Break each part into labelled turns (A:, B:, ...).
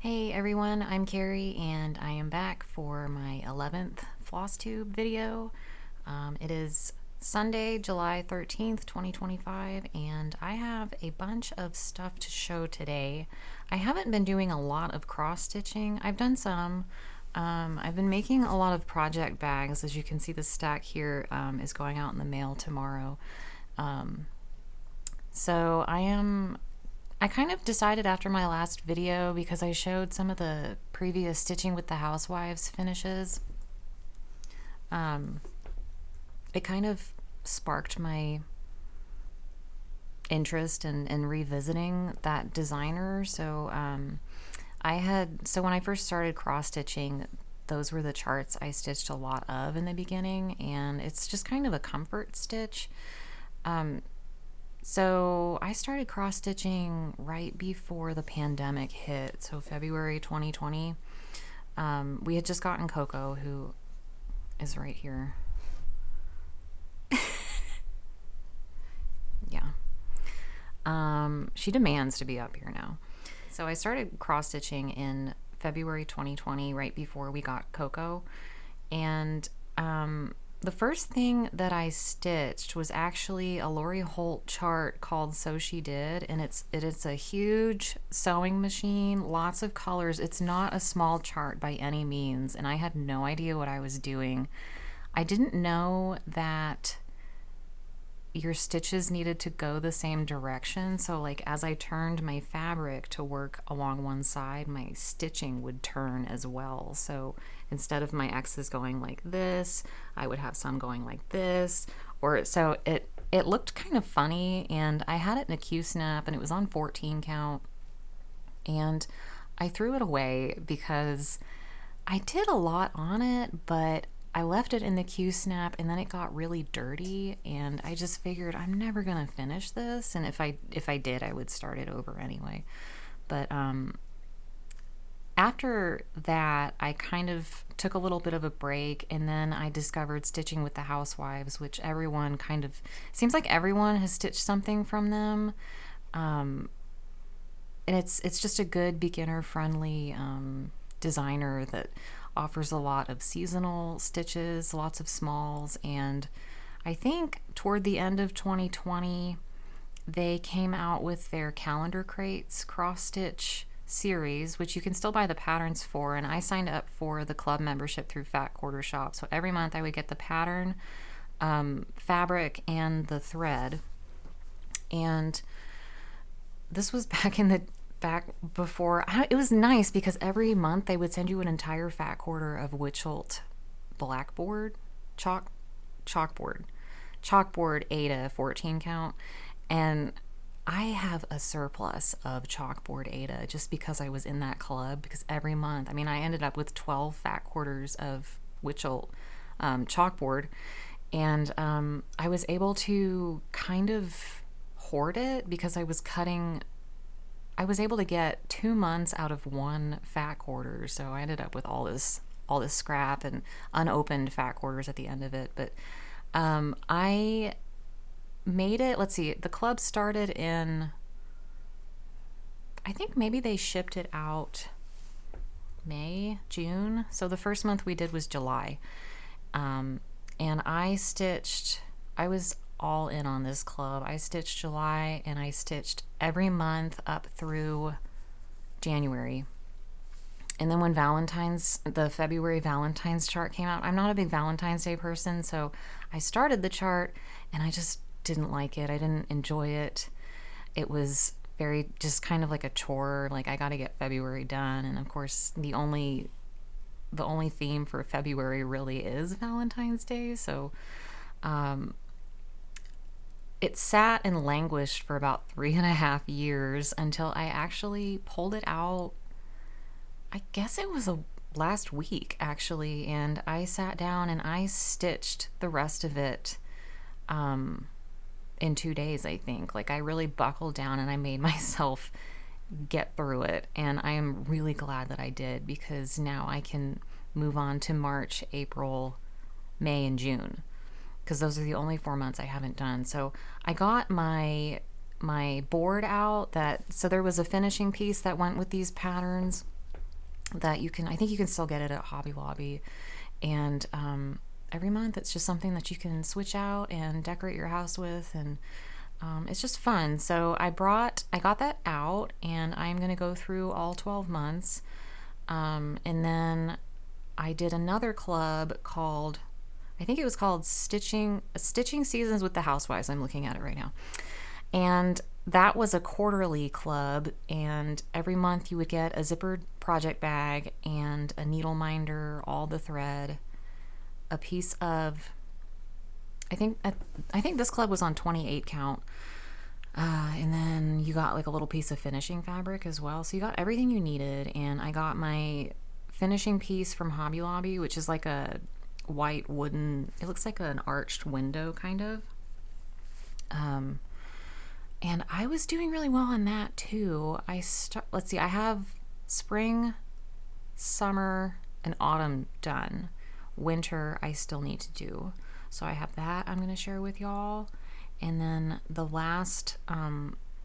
A: Hey everyone, I'm Carrie and I am back for my 11th Flosstube video. It is Sunday, July 13th, 2025, and I have a bunch of stuff to show today. I haven't been doing a lot of cross stitching. I've done some. I've been making a lot of project bags. As you can see, the stack here is going out in the mail tomorrow. So I kind of decided after my last video, because I showed some of the previous Stitching with the Housewives finishes, it kind of sparked my interest in revisiting that designer. So when I first started cross stitching, those were the charts I stitched a lot of in the beginning, and it's just kind of a comfort stitch. So I started cross stitching right before the pandemic hit, so February 2020. We had just gotten Coco, who is right here. Yeah. She demands to be up here now. So I started cross stitching in February 2020, right before we got Coco. And the first thing that I stitched was actually a Lori Holt chart called So She Did, and it is a huge sewing machine, lots of colors. It's not a small chart by any means, and I had no idea what I was doing. I didn't know that your stitches needed to go the same direction, so like as I turned my fabric to work along one side, my stitching would turn as well. So instead of my X's going like this, I would have some going like this, or so it looked kind of funny. And I had it in a Q-snap and it was on 14 count, and I threw it away because I did a lot on it, but I left it in the Q-snap and then it got really dirty, and I just figured I'm never gonna finish this, and if I did, I would start it over anyway. But after that, I kind of took a little bit of a break, and then I discovered Stitching with the Housewives, which everyone kind of seems like everyone has stitched something from them. And it's just a good beginner friendly designer that offers a lot of seasonal stitches, lots of smalls, and I think toward the end of 2020 they came out with their calendar crates cross stitch series, which you can still buy the patterns for, and I signed up for the club membership through Fat Quarter Shop, so every month I would get the pattern, fabric, and the thread. And this was back before it was nice because every month they would send you an entire fat quarter of Witchelt blackboard chalkboard Ada 14 count, and I have a surplus of chalkboard Ada just because I was in that club. Because every month, I mean, I ended up with 12 fat quarters of Witchelt chalkboard, and I was able to kind of hoard it because I was able to get 2 months out of one fat quarter, so I ended up with all this scrap and unopened fat quarters at the end of it. But I made it, let's see, the club started in, I think maybe they shipped it out May, June, so the first month we did was July. And I was all in on this club. I stitched July, and I stitched every month up through January. And then when the February Valentine's chart came out, I'm not a big Valentine's Day person, so I started the chart and I just didn't like it. I didn't enjoy it. It was very just kind of like a chore, like I got to get February done, and of course the only theme for February really is Valentine's Day, so it sat and languished for about 3.5 years until I actually pulled it out. I guess it was last week actually, and I sat down and I stitched the rest of it in 2 days, I think. Like, I really buckled down and I made myself get through it, and I am really glad that I did, because now I can move on to March, April, May, and June, because those are the only 4 months I haven't done. So I got my board out, so there was a finishing piece that went with these patterns, that you can, I think you can still get it at Hobby Lobby. And every month it's just something that you can switch out and decorate your house with. And it's just fun. So I got that out, and I'm going to go through all 12 months. And then I did another club called, I think it was called Stitching Seasons with the Housewives. I'm looking at it right now. And that was a quarterly club, and every month you would get a zippered project bag and a needle minder, all the thread, a piece of, I think this club was on 28 count. And then you got like a little piece of finishing fabric as well. So you got everything you needed. And I got my finishing piece from Hobby Lobby, which is like a white wooden, it looks like an arched window kind of. And I was doing really well on that too. Let's see, I have spring, summer, and autumn done. Winter I still need to do. So I have that I'm going to share with y'all. And then the last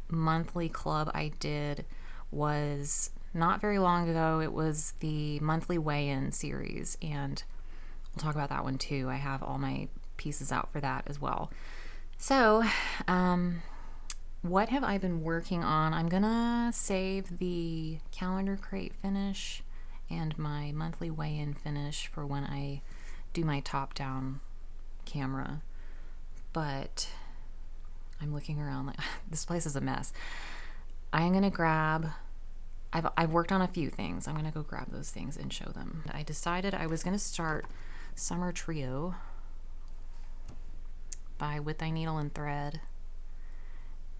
A: monthly club I did was not very long ago. It was the monthly weigh-in series, and we'll talk about that one too. I have all my pieces out for that as well. So, what have I been working on? I'm gonna save the calendar crate finish and my monthly weigh-in finish for when I do my top-down camera. But I'm looking around like this place is a mess. I'm gonna grab, I've worked on a few things. I'm gonna go grab those things and show them. I decided I was gonna start Summer Trio by With Thy Needle and Thread.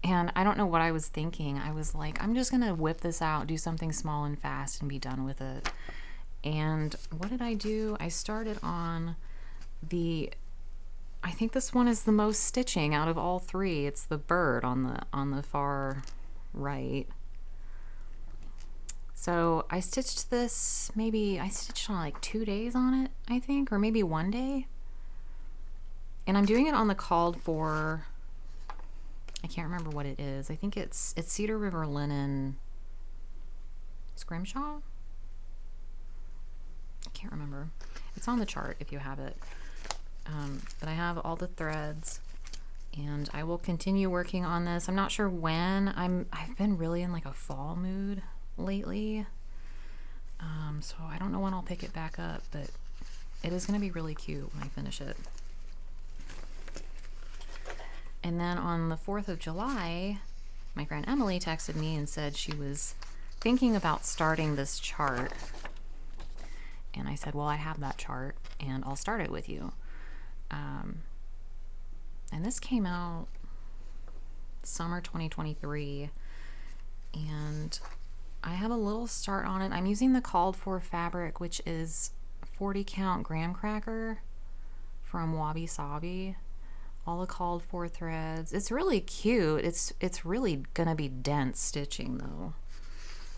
A: And I don't know what I was thinking. I was like, I'm just gonna whip this out, do something small and fast, and be done with it. And what did I do? I started on I think this one is the most stitching out of all three. It's the bird on the far right. So I stitched this, I stitched on like 2 days on it, I think, or maybe 1 day. And I'm doing it on the called for, I can't remember what it is. I think it's Cedar River Linen Scrimshaw? I can't remember. It's on the chart if you have it. But I have all the threads, and I will continue working on this. I'm not sure when. I've been really in like a fall mood lately. So I don't know when I'll pick it back up, but it is going to be really cute when I finish it. And then on the 4th of July, my friend Emily texted me and said she was thinking about starting this chart. And I said, well, I have that chart, and I'll start it with you. And this came out summer 2023, and I have a little start on it. I'm using the called for fabric, which is 40 count graham cracker from Wabi Sabi. All the called for threads. It's really cute. It's really gonna be dense stitching though.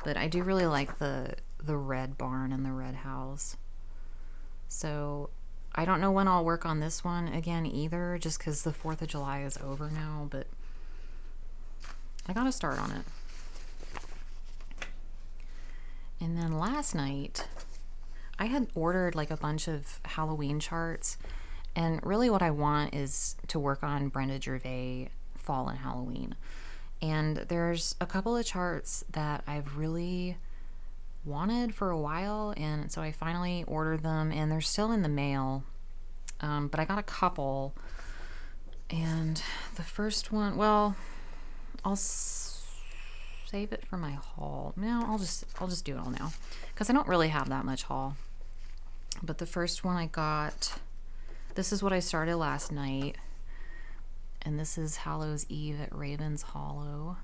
A: But I do really like the red barn and the red house. So I don't know when I'll work on this one again either, just because the 4th of July is over now, but I got to start on it. And then last night, I had ordered like a bunch of Halloween charts, and really what I want is to work on Brenda Gervais Fall and Halloween. And there's a couple of charts that I've really wanted for a while, and so I finally ordered them, and they're still in the mail, but I got a couple. And the first one, well, I'll save it for my haul. No, I'll just do it all now because I don't really have that much haul. But the first one I got, this is what I started last night, and this is Hallows Eve at Raven's Hollow.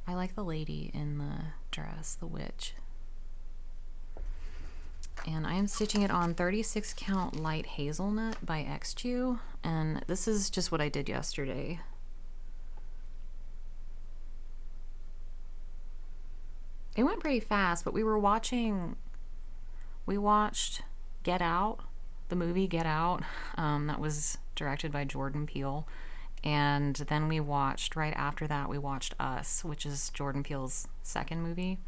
A: I like the lady in the dress, the witch. And I am stitching it on 36 count light hazelnut by XQ, and this is just what I did yesterday. It went pretty fast, but we watched Get Out, the movie Get Out, that was directed by Jordan Peele. And then right after that, we watched Us, which is Jordan Peele's second movie.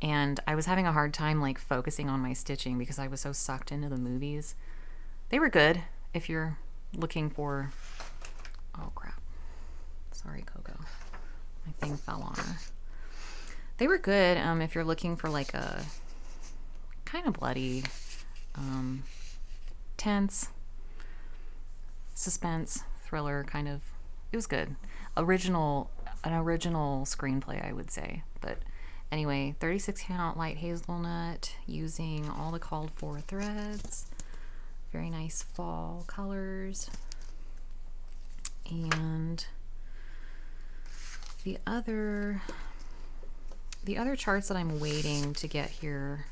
A: And I was having a hard time like focusing on my stitching because I was so sucked into the movies. They were good if you're looking for... Oh crap. Sorry, Coco. My thing fell on her. They were good if you're looking for like a kind of bloody, tense, suspense, thriller kind of. It was good. An original screenplay, I would say. But anyway, 36 count light hazelnut using all the called for threads. Very nice fall colors. And the other charts that I'm waiting to get here,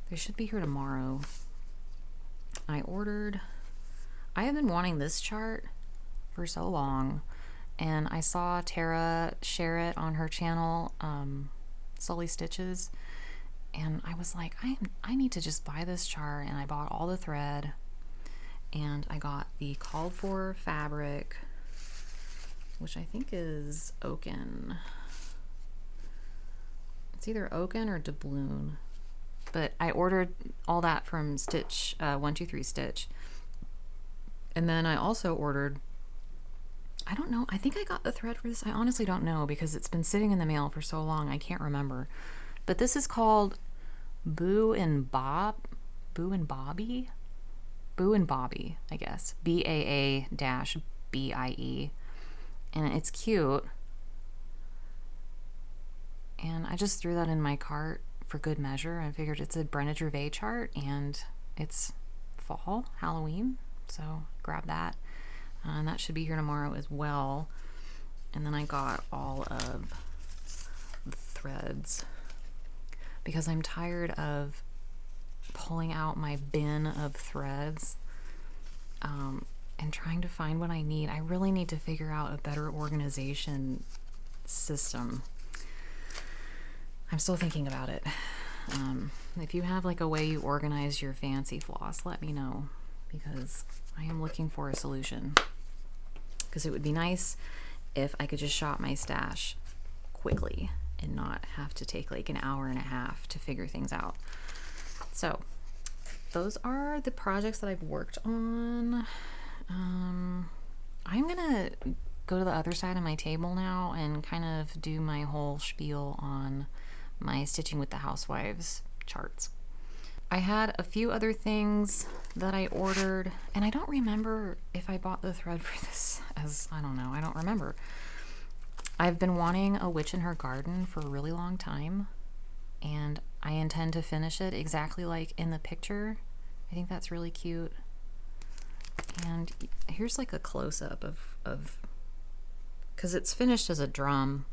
A: they should be here tomorrow. I have been wanting this chart for so long, and I saw Tara share it on her channel, Sully Stitches, and I was like, I need to just buy this chart, and I bought all the thread, and I got the called for fabric, which I think is oaken. It's either oaken or doubloon, but I ordered all that from Stitch 123 Stitch, and then I also ordered, I don't know, I think I got the thread for this. I honestly don't know because it's been sitting in the mail for so long I can't remember. But this is called Boo and Bobby, I guess. BAA-BIE. And it's cute. And I just threw that in my cart for good measure. I figured it's a Brenda Gervais chart and it's fall, Halloween. So grab that. And that should be here tomorrow as well. And then I got all of the threads because I'm tired of pulling out my bin of threads and trying to find what I need. I really need to figure out a better organization system. I'm still thinking about it. If you have like a way you organize your fancy floss, let me know, because I am looking for a solution. Because it would be nice if I could just shop my stash quickly and not have to take like an hour and a half to figure things out. So those are the projects that I've worked on. I'm gonna go to the other side of my table now and kind of do my whole spiel on my Stitching with the Housewives charts. I had a few other things that I ordered, and I don't remember if I bought the thread for this, as I don't know, I don't remember. I've been wanting a witch in her garden for a really long time, and I intend to finish it exactly like in the picture. I think that's really cute. And here's like a close-up of because it's finished as a drum,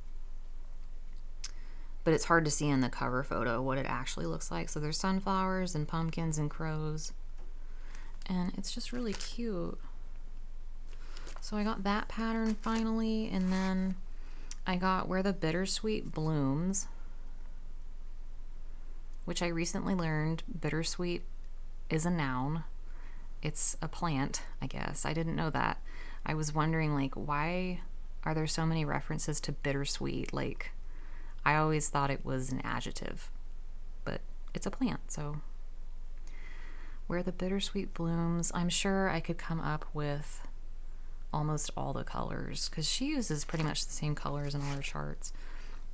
A: but it's hard to see in the cover photo what it actually looks like. So there's sunflowers and pumpkins and crows, and it's just really cute. So I got that pattern finally, and then I got Where the Bittersweet Blooms, which I recently learned bittersweet is a noun. It's a plant, I guess. I didn't know that. I was wondering, like, why are there so many references to bittersweet? Like, I always thought it was an adjective, but it's a plant. So Where the Bittersweet Blooms, I'm sure I could come up with almost all the colors because she uses pretty much the same colors in all her charts.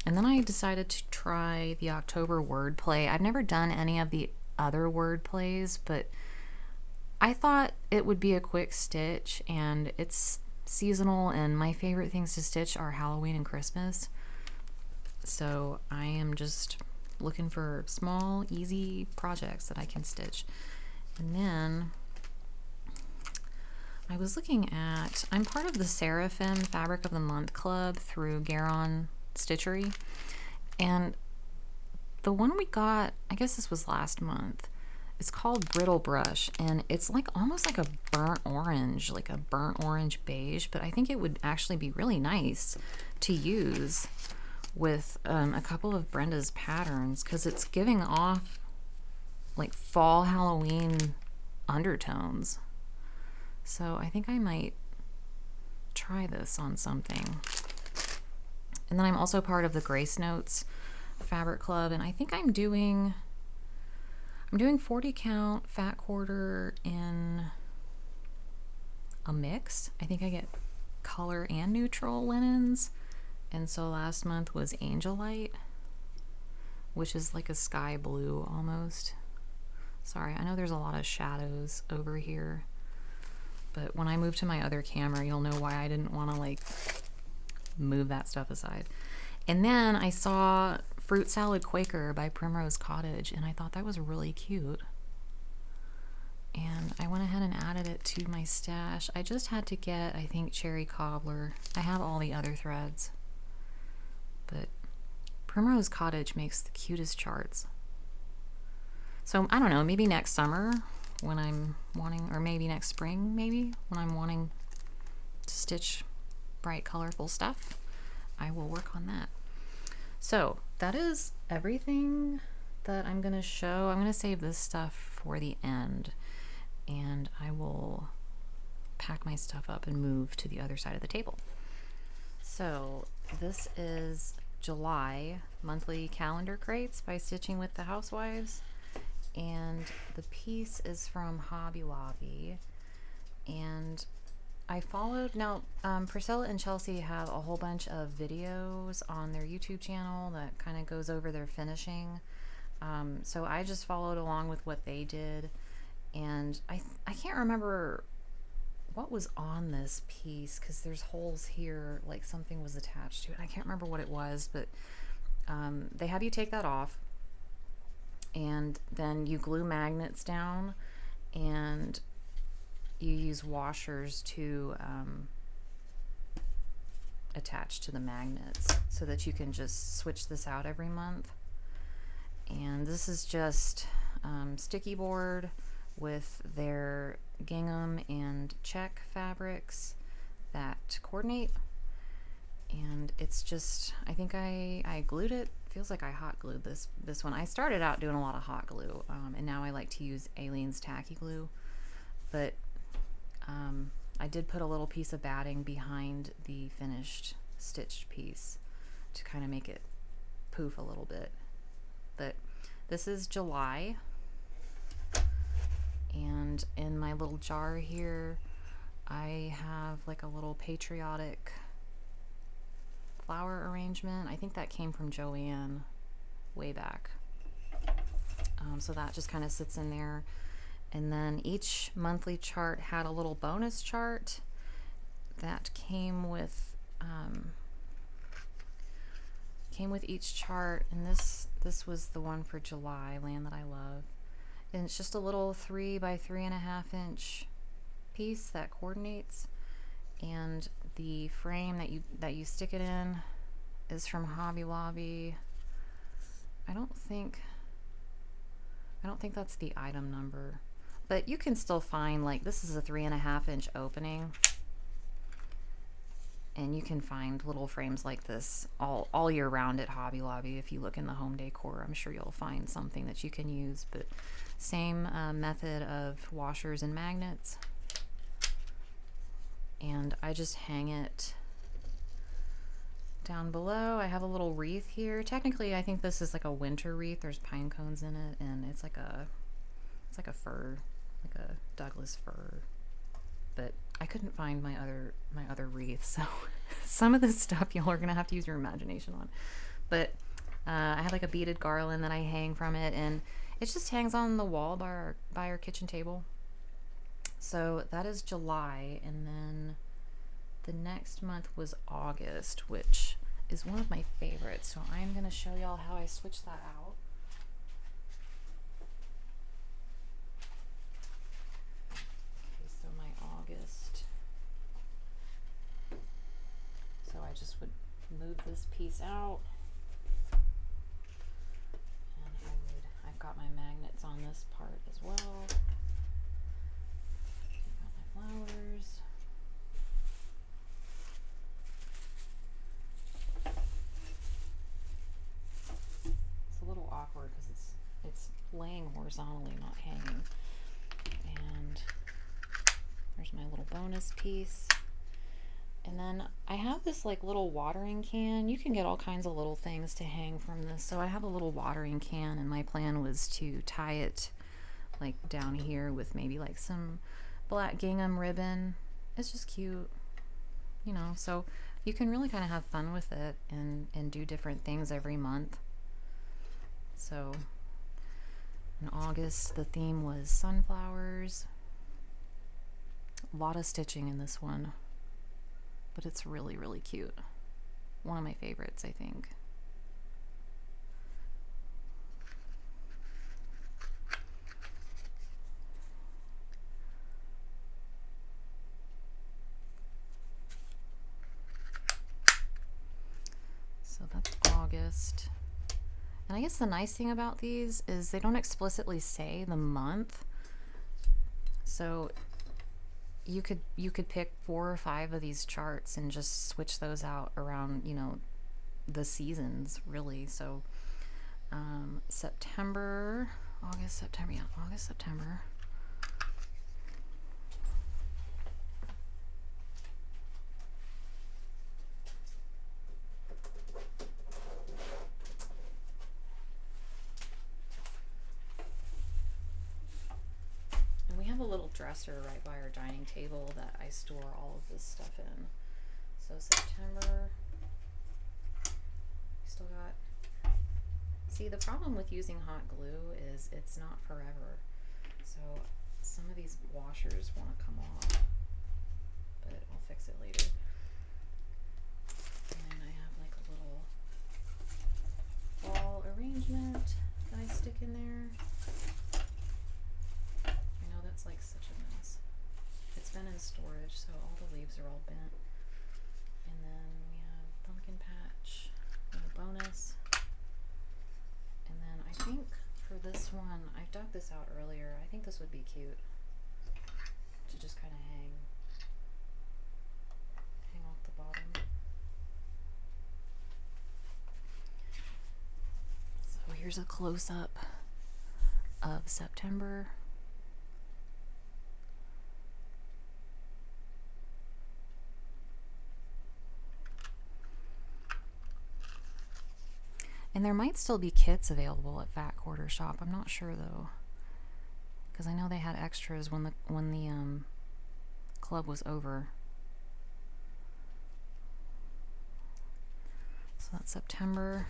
A: And then I decided to try the October wordplay. I've never done any of the other word plays, but I thought it would be a quick stitch, and it's seasonal, and my favorite things to stitch are Halloween and Christmas. So I am just looking for small, easy projects that I can stitch. And then I was looking at, I'm part of the Seraphim Fabric of the Month Club through Garon Stitchery, and the one we got, I guess this was last month, it's called Brittle Brush, and it's like almost like a burnt orange beige, but I think it would actually be really nice to use with a couple of Brenda's patterns because it's giving off like fall Halloween undertones. So I think I might try this on something. And then I'm also part of the Grace Notes Fabric Club, and I think I'm doing 40 count fat quarter in a mix. I think I get color and neutral linens, and so last month was Angel Light, which is like a sky blue almost. Sorry, I know there's a lot of shadows over here, but when I move to my other camera, you'll know why I didn't want to like move that stuff aside. And then I saw Fruit Salad Quaker by Primrose Cottage, and I thought that was really cute. And I went ahead and added it to my stash. I just had to get, I think, Cherry Cobbler. I have all the other threads, but Primrose Cottage makes the cutest charts. So I don't know, maybe next summer when I'm wanting, or maybe next spring, maybe when I'm wanting to stitch bright, colorful stuff, I will work on that. So that is everything that I'm going to show. I'm going to save this stuff for the end, and I will pack my stuff up and move to the other side of the table. So this is July monthly calendar crates by Stitching with the Housewives, and the piece is from Hobby Lobby. And I followed, now Priscilla and Chelsea have a whole bunch of videos on their YouTube channel that kind of goes over their finishing. So I just followed along with what they did, and I can't remember what was on this piece because there's holes here, like something was attached to it. I can't remember what it was, but they have you take that off, and then you glue magnets down, and you use washers to attach to the magnets so that you can just switch this out every month. And this is just sticky board with their gingham and check fabrics that coordinate. And it's just, I think I glued it. Feels like I hot glued this one. I started out doing a lot of hot glue, and now I like to use Aleene's tacky glue, but I did put a little piece of batting behind the finished stitched piece to kind of make it poof a little bit. But this is July, and in my little jar here I have like a little patriotic flower arrangement. I think that came from Joanne way back. So that just kind of sits in there. And then each monthly chart had a little bonus chart that came with each chart. And this was the one for July, Land That I Love. And it's just a little 3 by 3.5 inch piece that coordinates. And the frame that you stick it in is from Hobby Lobby. I don't think that's the item number. But you can still find, like, this is a 3.5 inch opening, and you can find little frames like this all year round at Hobby Lobby. If you look in the home decor, I'm sure you'll find something that you can use. But same method of washers and magnets, and I just hang it down below. I have a little wreath here. Technically, I think this is like a winter wreath. There's pine cones in it, and it's like a fir, like a Douglas fir. But I couldn't find my other wreath, so some of this stuff y'all are gonna have to use your imagination on. But I have like a beaded garland that I hang from it, and it just hangs on the wall by our kitchen table. So that is July, and then the next month was August, which is one of my favorites. So I'm gonna show y'all how I switch that out. Okay, so my August. So I just would move this piece out, and I've got my magnets on this part as well. Take out my flowers. It's a little awkward because it's laying horizontally, not hanging. And there's my little bonus piece. And then I have this like little watering can. You can get all kinds of little things to hang from this. So I have a little watering can, and my plan was to tie it like down here with maybe like some black gingham ribbon. It's just cute, you know, so you can really kind of have fun with it and do different things every month. So in August, the theme was sunflowers. A lot of stitching in this one, but it's really, really cute. One of my favorites, I think. So that's August. And I guess the nice thing about these is they don't explicitly say the month. So you could pick 4 or 5 of these charts and just switch those out around, you know, the seasons, really. So September, August, September, yeah, August, September. And we have a little dresser right by our dining table that I store all of this stuff in. So September, we still got. See, the problem with using hot glue is it's not forever. So some of these washers want to come off, but I'll fix it later. And I have like a little ball arrangement that I stick in there. I know that's like such a mess. It's been in storage, so all the leaves are all bent. And then we have pumpkin patch and a bonus. And then I think for this one, I dug this out earlier. I think this would be cute to just kind of hang off the bottom. So here's a close-up of September. And there might still be kits available at Fat Quarter Shop. I'm not sure though, because I know they had extras when the club was over. So that's September.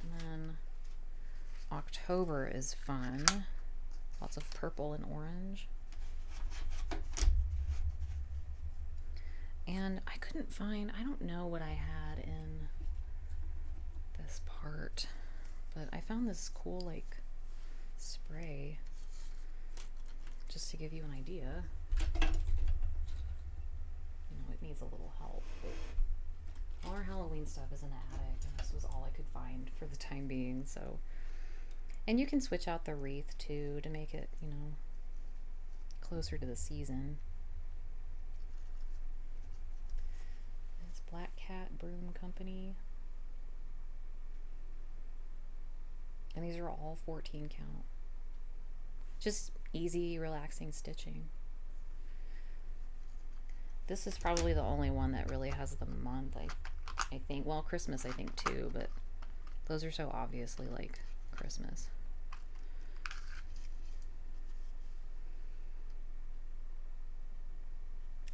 A: And then October is fun. Lots of purple and orange. And I couldn't find, I don't know what I had in this part, but I found this cool like spray, just to give you an idea. You know, it needs a little help, but all our Halloween stuff is in the attic, and this was all I could find for the time being, so. And you can switch out the wreath too to make it, you know, closer to the season. It's Black Cat Broom Company. And these are all 14 count. Just easy, relaxing stitching. This is probably the only one that really has the month, I think. Well, Christmas I think too, but those are so obviously like Christmas.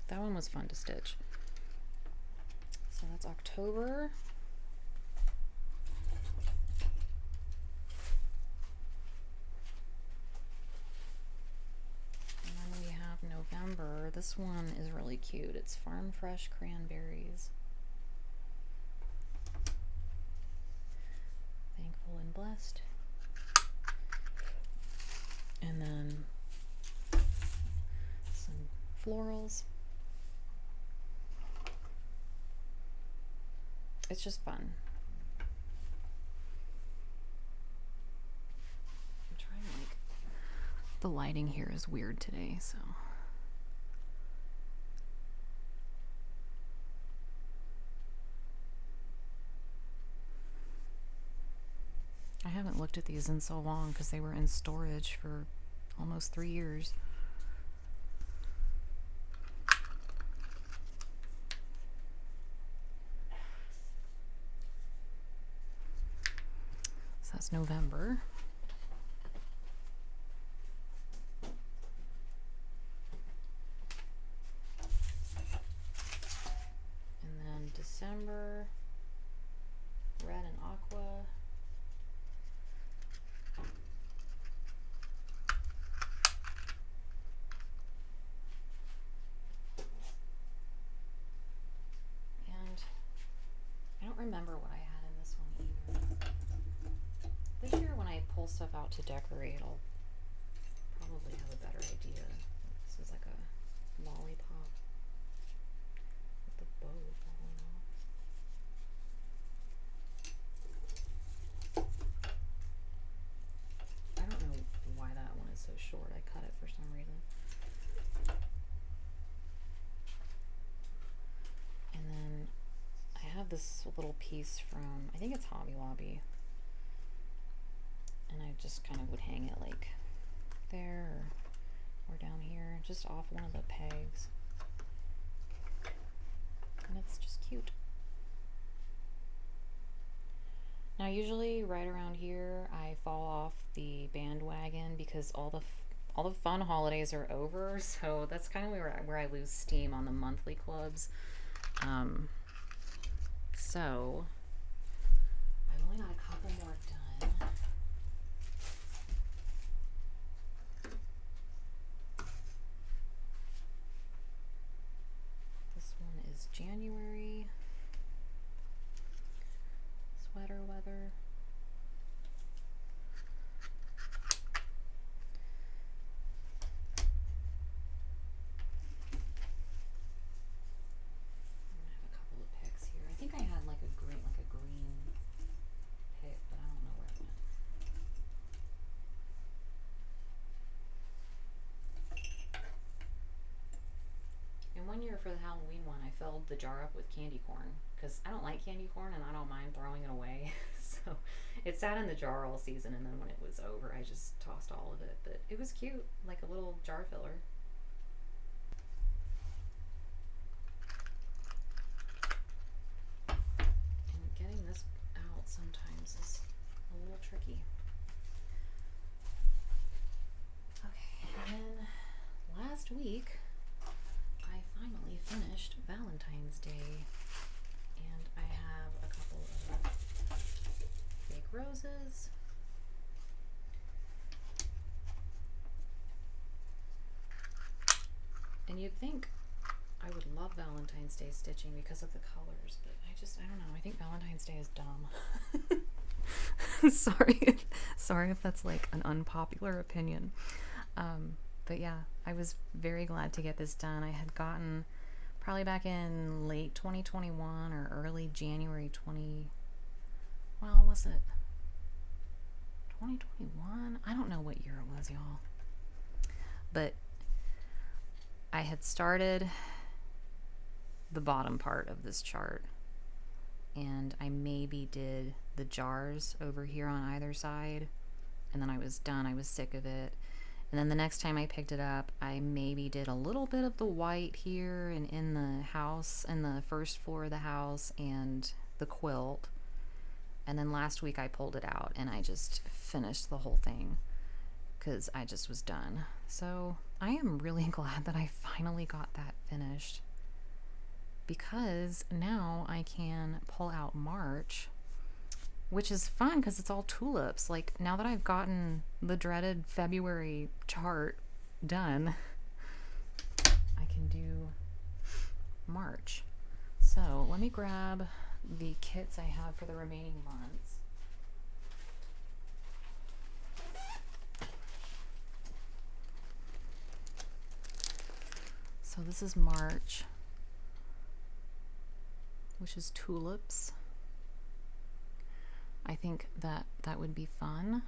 A: That one was fun to stitch. So that's October. And then we have November. This one is really cute. It's Farm Fresh Cranberries. Thankful and Blessed. And then some florals. It's just fun. I'm trying to like, the lighting here is weird today, so. haven't looked at these in so long because they were in storage for almost 3 years. So that's November. And then December, red and aqua. And I don't remember what I had in this one either. This year when I pull stuff out to decorate, I'll probably have a better idea. This is like a lollipop with the bow falling off. I don't know why that one is so short. I cut it for some reason. And then I have this little piece from, I think it's Hobby Lobby. And I just kind of would hang it like there or down here, just off one of the pegs. And it's just cute. Now usually right around here I fall off the bandwagon because all the fun holidays are over, so that's kind of where I lose steam on the monthly clubs. So I've only got a couple more done. This one is January. Sweater weather. For the Halloween one, I filled the jar up with candy corn because I don't like candy corn and I don't mind throwing it away. So it sat in the jar all season, and then when it was over I just tossed all of it, but it was cute, like a little jar filler. And getting this out sometimes is a little tricky. Okay, and then last week I finally finished Valentine's Day, and I have a couple of fake roses. And you'd think I would love Valentine's Day stitching because of the colors, but I don't know. I think Valentine's Day is dumb. Sorry if that's like an unpopular opinion. But yeah, I was very glad to get this done. I had gotten probably back in late 2021 or early January 20, well, was it 2021? I don't know what year it was, y'all. But I had started the bottom part of this chart, and I maybe did the jars over here on either side, and then I was done. I was sick of it. And then the next time I picked it up, I maybe did a little bit of the white here and in the house, in the first floor of the house, and the quilt. And then last week I pulled it out and I just finished the whole thing because I just was done. So I am really glad that I finally got that finished, because now I can pull out March, which is fun because it's all tulips. Like, now that I've gotten the dreaded February chart done, I can do March. So let me grab the kits I have for the remaining months. So this is March, which is tulips. I think that would be fun.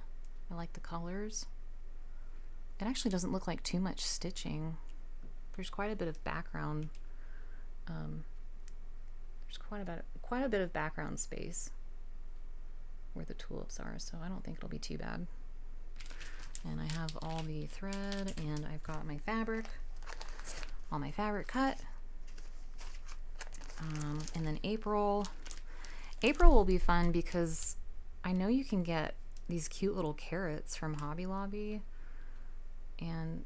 A: I like the colors. It actually doesn't look like too much stitching. There's quite a bit of background. There's quite a bit of background space. where the tulips are, so I don't think it'll be too bad. And I have all the thread, and I've got my fabric, all my fabric cut. And then April will be fun because I know you can get these cute little carrots from Hobby Lobby, and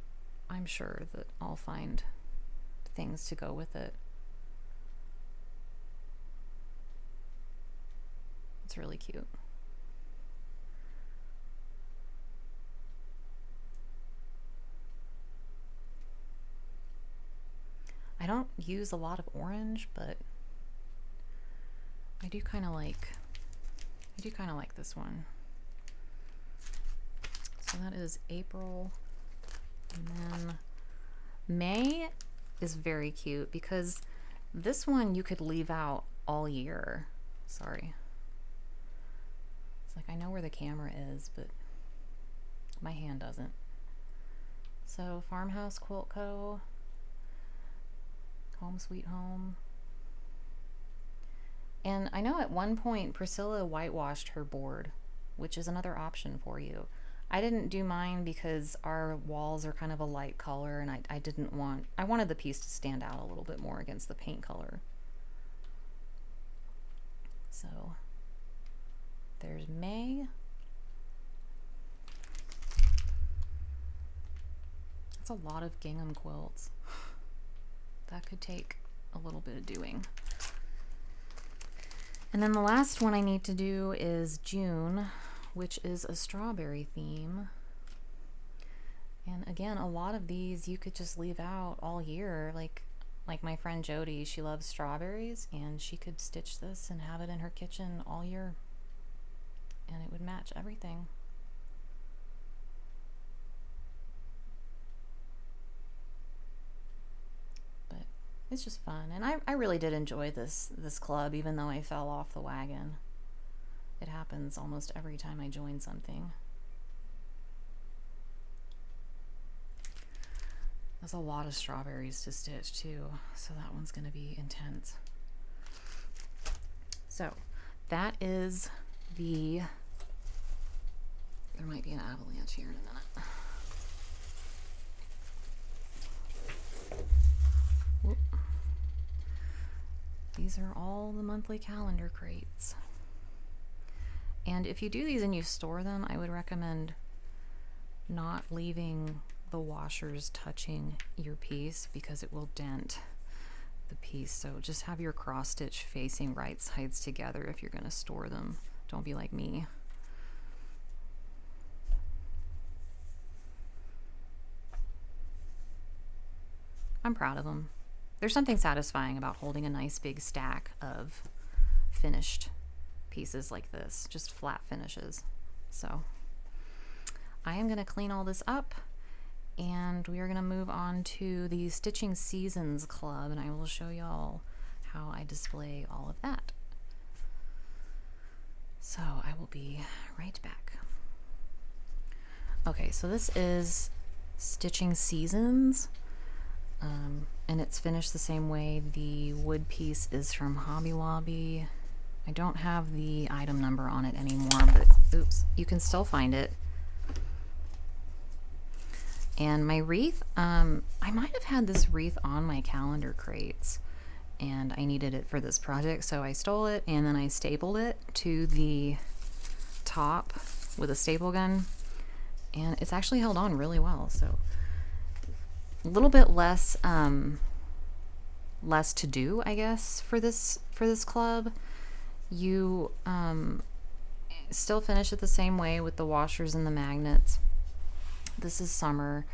A: I'm sure that I'll find things to go with it. It's really cute. I don't use a lot of orange, but I do kind of like this one. So that is April. And then May is very cute because this one you could leave out all year. Sorry. It's like I know where the camera is, but my hand doesn't. So Farmhouse Quilt Co. Home Sweet Home. And I know at one point Priscilla whitewashed her board, which is another option for you. I didn't do mine because our walls are kind of a light color, and I wanted the piece to stand out a little bit more against the paint color. So there's May. That's a lot of gingham quilts. That could take a little bit of doing. And then the last one I need to do is June, which is a strawberry theme. And again, a lot of these you could just leave out all year. Like my friend Jody, she loves strawberries, and she could stitch this and have it in her kitchen all year, and it would match everything. But it's just fun, and I really did enjoy this club, even though I fell off the wagon. It happens almost every time I join something. There's a lot of strawberries to stitch too, so that one's going to be intense. So that is the, there might be an avalanche here in a minute. Whoop. These are all the monthly calendar crates. And if you do these and you store them, I would recommend not leaving the washers touching your piece because it will dent the piece. So just have your cross stitch facing right sides together if you're going to store them. Don't be like me. I'm proud of them. There's something satisfying about holding a nice big stack of finished pieces like this, just flat finishes. So I am going to clean all this up, and we are going to move on to the Stitching Seasons Club, and I will show y'all how I display all of that. So I will be right back. Okay, so this is Stitching Seasons, and it's finished the same way. The wood piece is from Hobby Lobby. I don't have the item number on it anymore, but oops, you can still find it. And my wreath, I might have had this wreath on my calendar crates, and I needed it for this project, so I stole it and then I stapled it to the top with a staple gun, and it's actually held on really well. So a little bit less to do, I guess, for this club. You still finish it the same way with the washers and the magnets. This is Summer.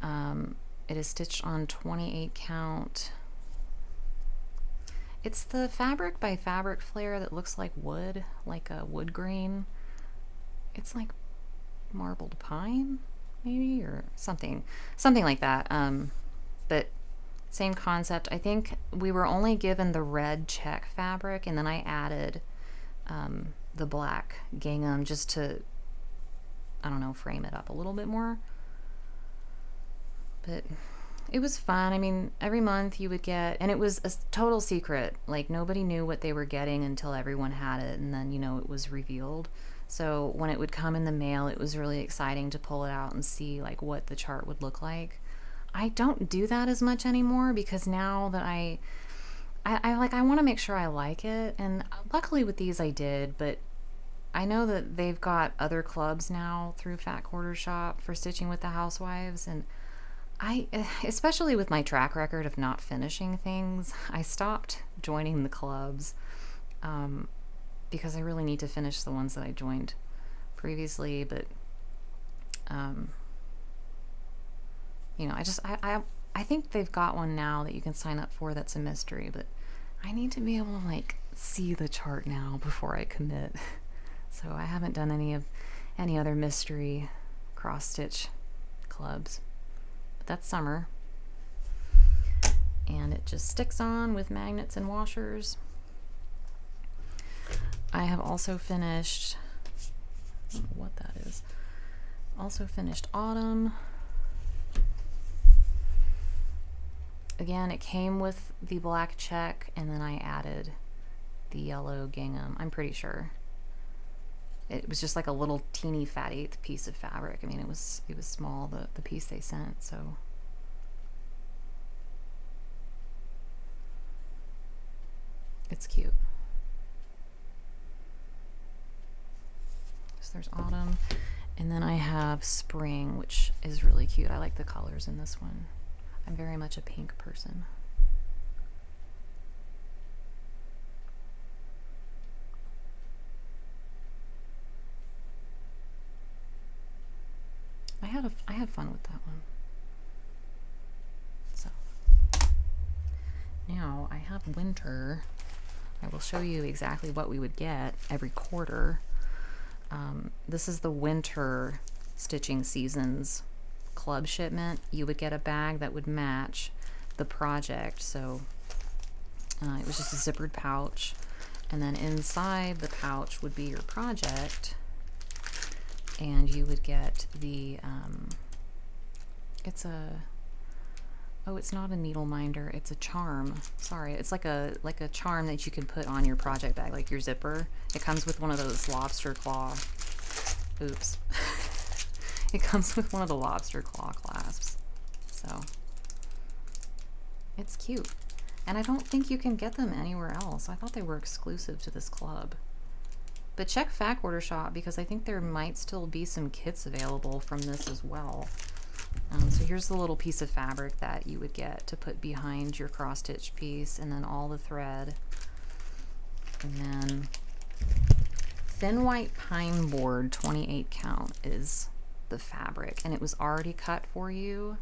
A: It is stitched on 28 count. It's the Fabric by Fabric Flare that looks like wood, like a wood grain. It's like marbled pine, maybe, or something like that. But same concept. I think we were only given the red check fabric, and then I added the black gingham just to, I don't know, frame it up a little bit more. But it was fun. I mean, every month you would get, and it was a total secret. Like, nobody knew what they were getting until everyone had it, and then, it was revealed. So when it would come in the mail, it was really exciting to pull it out and see, like, what the chart would look like. I don't do that as much anymore because now that I want to make sure I like it, and luckily with these I did, but I know that they've got other clubs now through Fat Quarter Shop for stitching with the Housewives, and especially with my track record of not finishing things, I stopped joining the clubs because I really need to finish the ones that I joined previously. But I think they've got one now that you can sign up for that's a mystery, but I need to be able to like see the chart now before I commit. So I haven't done any other mystery cross stitch clubs. That's summer, and it just sticks on with magnets and washers. I have also finished, I don't know what that is, also finished autumn. Again, it came with the black check, and then I added the yellow gingham. I'm pretty sure it was just like a little teeny fat eighth piece of fabric. I mean, it was small, the piece they sent, so. It's cute. So there's autumn, and then I have spring, which is really cute. I like the colors in this one. I'm very much a pink person. I had fun with that one. So now I have winter. I will show you exactly what we would get every quarter. This is the winter stitching seasons club shipment. You would get a bag that would match the project. So it was just a zippered pouch, and then inside the pouch would be your project, and you would get the it's not a needle minder, it's a charm. Sorry, it's like a charm that you can put on your project bag, like your zipper. It comes with one of those lobster claw. Oops. It comes with one of the lobster claw clasps. So it's cute. And I don't think you can get them anywhere else. I thought they were exclusive to this club. But check Fat Quarter Shop because I think there might still be some kits available from this as well. So here's the little piece of fabric that you would get to put behind your cross stitch piece, and then all the thread. And then thin white pine board 28 count is the fabric, and it was already cut for you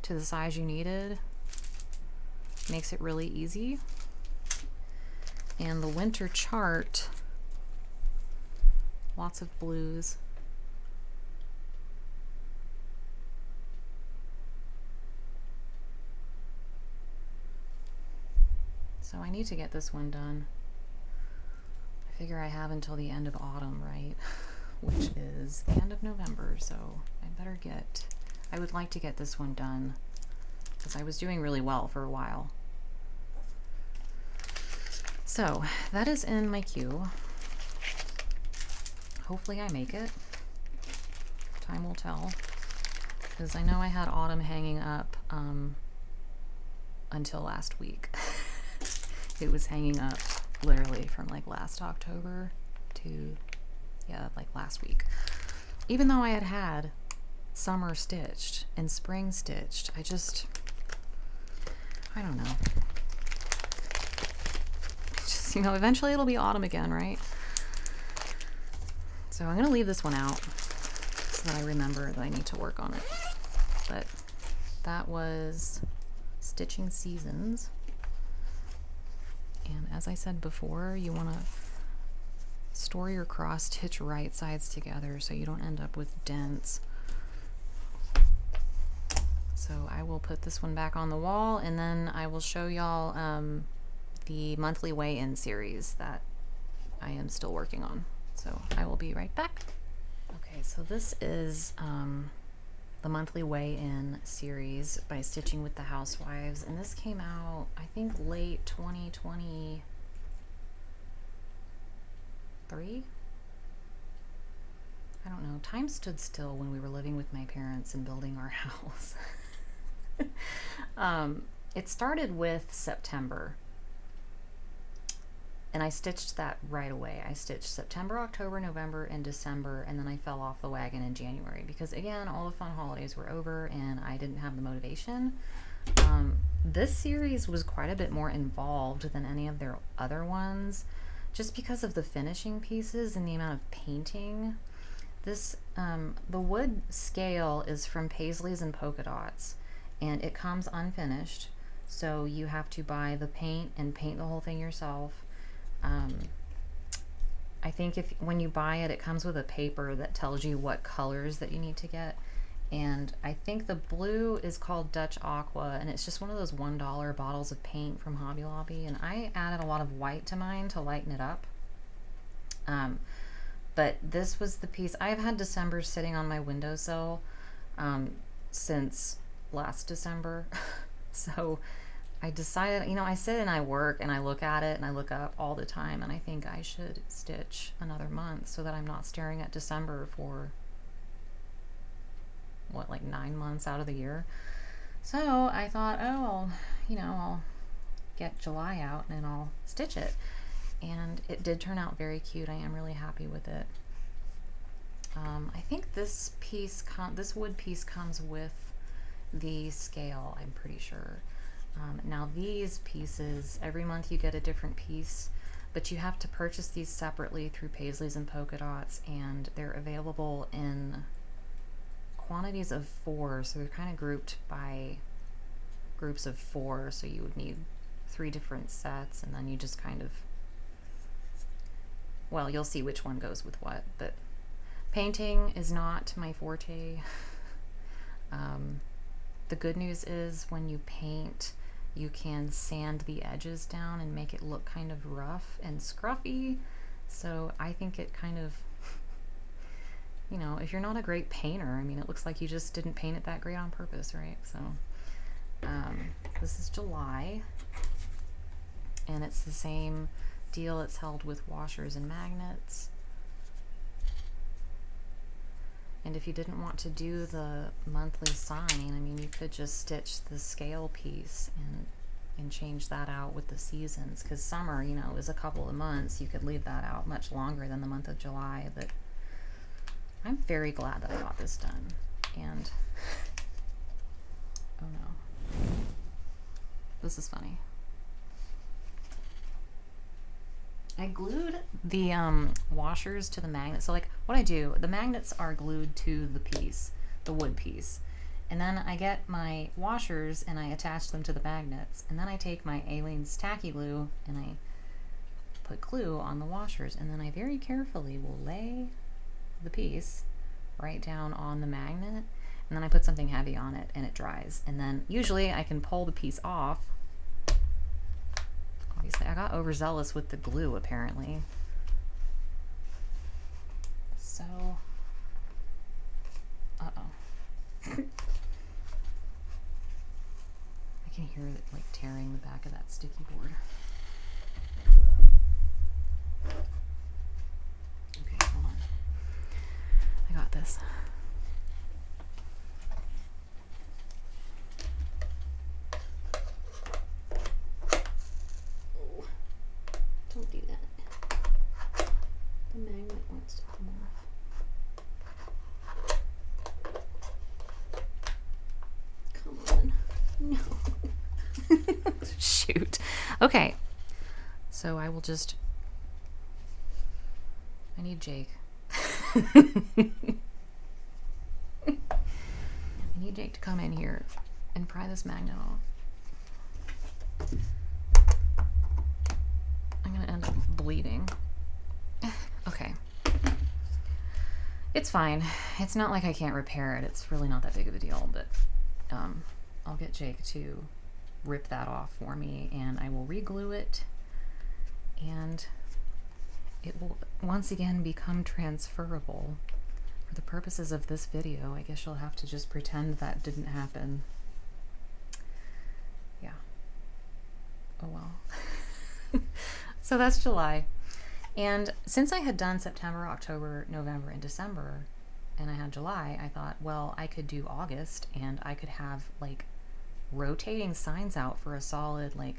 A: to the size you needed. Makes it really easy. And the winter chart, lots of blues. So I need to get this one done. I figure I have until the end of autumn, right? Which is the end of November, so I would like to get this one done because I was doing really well for a while. So that is in my queue. Hopefully I make it. Time will tell, because I know I had autumn hanging up until last week. It was hanging up literally from like last October to like last week. Even though I had summer stitched and spring stitched, I don't know. Just, eventually it'll be autumn again, right? So I'm going to leave this one out so that I remember that I need to work on it. But that was Stitching Seasons. And as I said before, you want to store your cross stitch right sides together so you don't end up with dents. So I will put this one back on the wall, and then I will show y'all the monthly weigh-in series that I am still working on. So I will be right back. Okay, so this is the monthly weigh-in series by Stitching with the Housewives, and this came out, I think, late 2023. I don't know. Time stood still when we were living with my parents and building our house. It started with September, and I stitched that right away. I stitched September, October, November, and December, and then I fell off the wagon in January because, again, all the fun holidays were over and I didn't have the motivation. This series was quite a bit more involved than any of their other ones, just because of the finishing pieces and the amount of painting. This, the wood scale is from Paisleys and Polka Dots, and it comes unfinished, so you have to buy the paint and paint the whole thing yourself. I think when you buy it, it comes with a paper that tells you what colors that you need to get, and I think the blue is called Dutch Aqua, and it's just one of those $1 bottles of paint from Hobby Lobby, and I added a lot of white to mine to lighten it up. But this was the piece. I've had December sitting on my windowsill since last December. So I decided, you know, I sit and I work and I look at it and I look up all the time, and I think I should stitch another month so that I'm not staring at December for, what, like 9 months out of the year. So I thought, oh, I'll get July out and I'll stitch it. And it did turn out very cute. I am really happy with it. I think this piece, this wood piece comes with the scale, I'm pretty sure. Now these pieces, every month you get a different piece, but you have to purchase these separately through Paisleys and Polka Dots, and they're available in quantities of 4, so they're kind of grouped by groups of 4, so you would need 3 different sets, and then you just kind of, well, you'll see which one goes with what, but painting is not my forte. The good news is when you paint, you can sand the edges down and make it look kind of rough and scruffy. So I think it kind of, if you're not a great painter, I mean, it looks like you just didn't paint it that great on purpose, right? So this is July, and it's the same deal. It's held with washers and magnets. And if you didn't want to do the monthly sign, I mean, you could just stitch the scale piece and change that out with the seasons, because summer, is a couple of months. You could leave that out much longer than the month of July, but I'm very glad that I got this done. And oh no, this is funny. I glued the washers to the magnet. So like what I do, the magnets are glued to the piece, the wood piece. And then I get my washers and I attach them to the magnets. And then I take my Aleene's tacky glue and I put glue on the washers. And then I very carefully will lay the piece right down on the magnet. And then I put something heavy on it and it dries. And then usually I can pull the piece off. Obviously, I got overzealous with the glue, apparently. So, I can hear it like tearing the back of that sticky board. Okay, hold on. I got this. Don't do that. The magnet wants to come off. Come on. No. Shoot. Okay. So I will just... I need Jake. I need Jake to come in here and pry this magnet off. I'm gonna end up bleeding. Okay. It's fine. It's not like I can't repair it. It's really not that big of a deal, but I'll get Jake to rip that off for me, and I will re-glue it, and it will once again become transferable For the purposes of this video, I guess you'll have to just pretend that didn't happen. Yeah. Oh well. So that's July. And since I had done September, October, November, and December, and I had July, I thought, well, I could do August, and I could have like rotating signs out for a solid like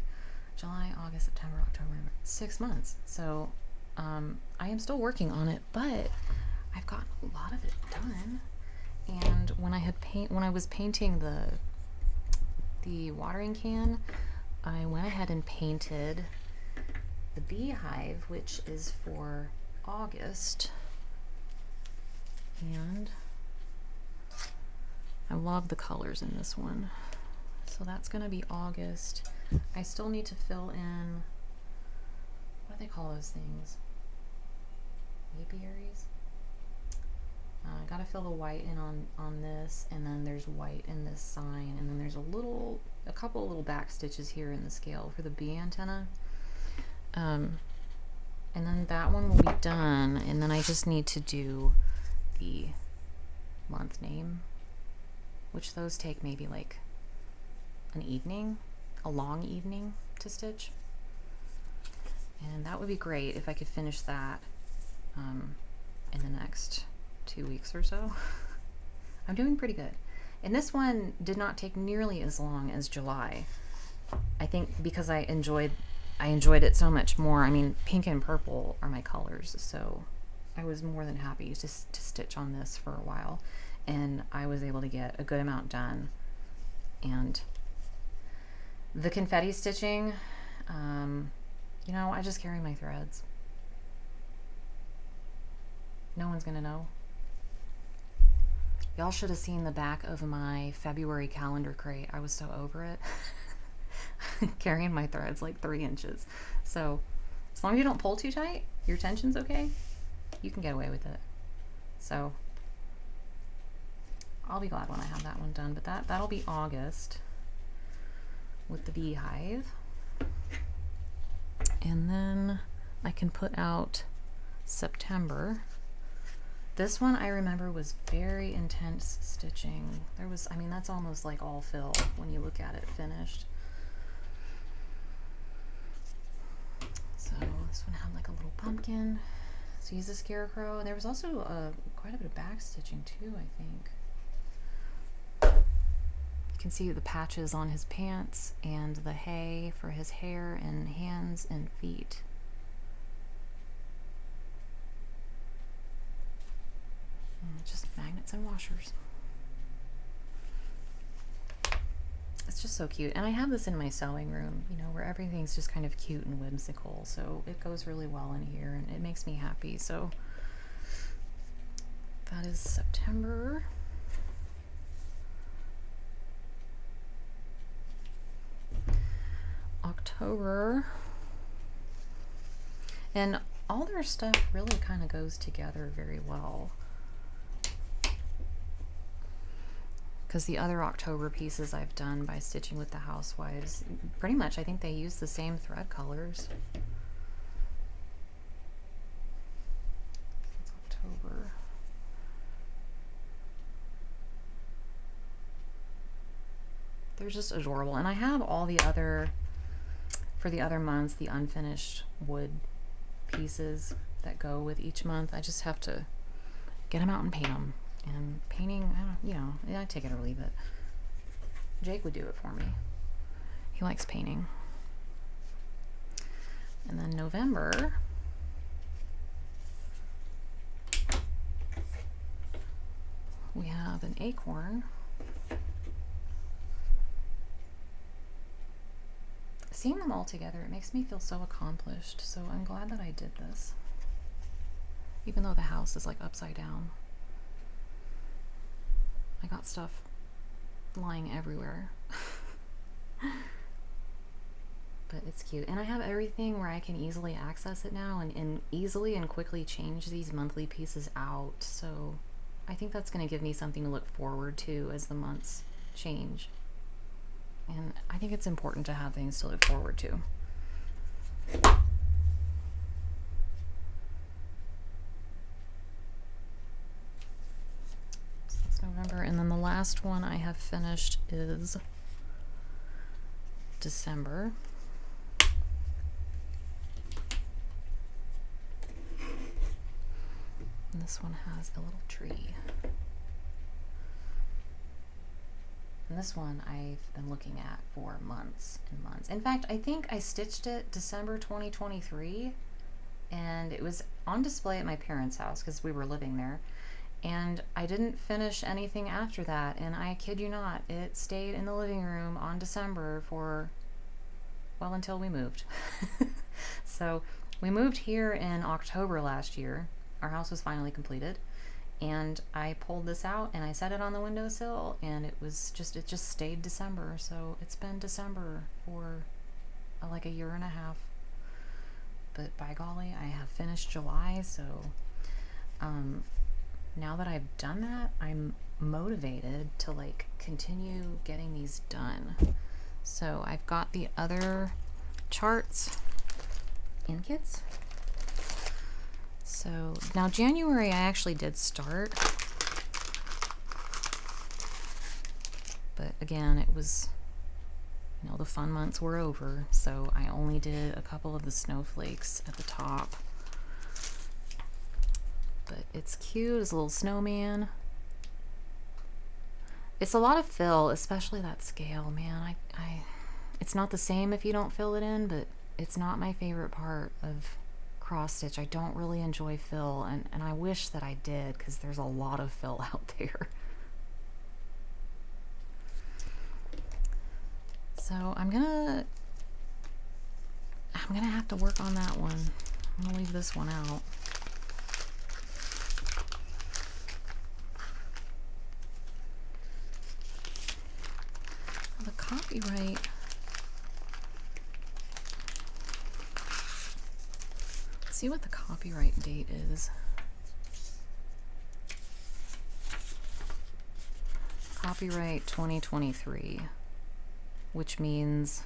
A: July, August, September, October, November, 6 months. So I am still working on it, but I've gotten a lot of it done. And when I was painting the watering can, I went ahead and painted the beehive, which is for August. And I love the colors in this one. So that's going to be August. I still need to fill in, what do they call those things? Apiaries? I got to fill the white in on this, and then there's white in this sign, and then there's a couple little back stitches here in the scale for the bee antenna. And then that one will be done, and then I just need to do the month name, which those take maybe like an evening, a long evening to stitch. And that would be great if I could finish that in the next 2 weeks or so. I'm doing pretty good. And this one did not take nearly as long as July. I think because I enjoyed it so much more. I mean, pink and purple are my colors, so I was more than happy to stitch on this for a while, and I was able to get a good amount done. And the confetti stitching, you know, I just carry my threads. No one's gonna know. Y'all should have seen the back of my February calendar crate. I was so over it. Carrying my threads like 3 inches. So as long as you don't pull too tight, your tension's okay, you can get away with it. So I'll be glad when I have that one done, but that'll be August with the beehive. And then I can put out September. This one I remember was very intense stitching. I mean, that's almost like all fill when you look at it finished. So this one had like a little pumpkin. So he's a scarecrow. And there was also quite a bit of back stitching too, I think. You can see the patches on his pants and the hay for his hair and hands and feet. And just magnets and washers. It's just so cute. And I have this in my sewing room, you know, where everything's just kind of cute and whimsical. So it goes really well in here and it makes me happy. So that is September. October. And all their stuff really kind of goes together very well. Because the other October pieces I've done by stitching with the Housewives, pretty much I think they use the same thread colors. That's October. They're just adorable. And I have all the other, for the other months, the unfinished wood pieces that go with each month. I just have to get them out and paint them. And painting, you know, I take it or leave it. Jake would do it for me. He likes painting. And then November, we have an acorn. Seeing them all together, it makes me feel so accomplished. So I'm glad that I did this. Even though the house is like upside down. I got stuff lying everywhere. But it's cute. And I have everything where I can easily access it now and easily and quickly change these monthly pieces out. So I think that's going to give me something to look forward to as the months change. And I think it's important to have things to look forward to. last one I have finished is December. And this one has a little tree. And this one I've been looking at for months and months. In fact, I think I stitched it December 2023, and it was on display at my parents' house because we were living there. And I didn't finish anything after that, and I kid you not, it stayed in the living room on December for, well, until we moved. So we moved here in October last year. Our house was finally completed, and I pulled this out and I set it on the windowsill, and it just stayed December. So it's been December for like a year and a half. But by golly, I have finished July, so now that I've done that, I'm motivated to like continue getting these done. So I've got the other charts in kits. So now January I actually did start, but again, it was, you know, the fun months were over, so I only did a couple of the snowflakes at the top. But it's cute, it's a little snowman. It's a lot of fill, especially that scale, man. It's not the same if you don't fill it in, but it's not my favorite part of cross stitch. I don't really enjoy fill, and I wish that I did, because there's a lot of fill out there. So I'm gonna have to work on that one. I'm gonna leave this one out. The copyright, let's see what the copyright date is. Copyright 2023, which means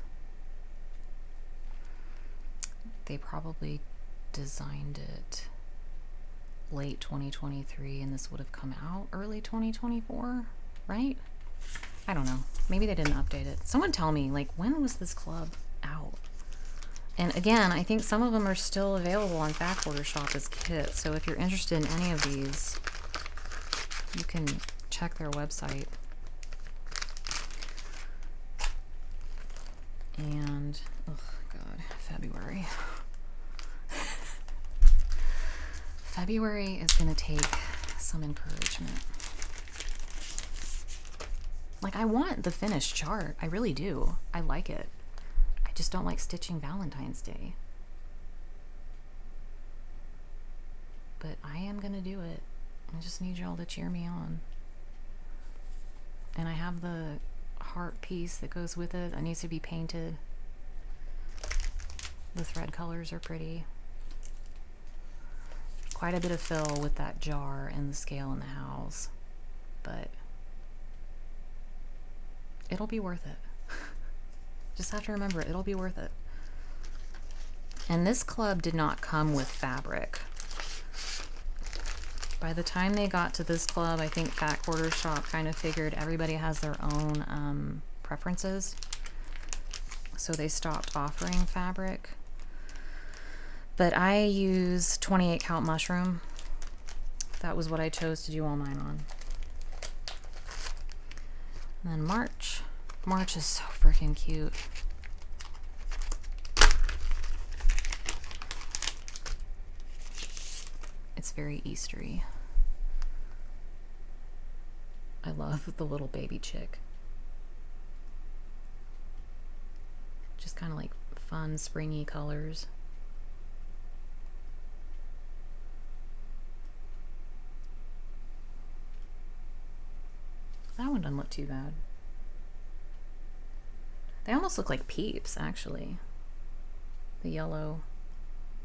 A: they probably designed it late 2023 and this would have come out early 2024, right? I don't know. Maybe they didn't update it. Someone tell me, like, when was this club out? And again, I think some of them are still available on Backorder Shop as kits. So if you're interested in any of these, you can check their website. And, oh God, February. February is going to take some encouragement. Like, I want the finished chart. I really do. I like it. I just don't like stitching Valentine's Day. But I am going to do it. I just need y'all to cheer me on. And I have the heart piece that goes with it. It needs to be painted. The thread colors are pretty. Quite a bit of fill with that jar and the scale in the house. But it'll be worth it. Just have to remember it. It'll be worth it. And this club did not come with fabric. By the time they got to this club, I think Backorder Shop kind of figured everybody has their own preferences. So they stopped offering fabric. But I use 28 count mushroom. That was what I chose to do all mine on. And then March. March is so freaking cute. It's very Eastery. I love the little baby chick. Just kind of like fun, springy colors. That one doesn't look too bad. They almost look like peeps, actually. The yellow,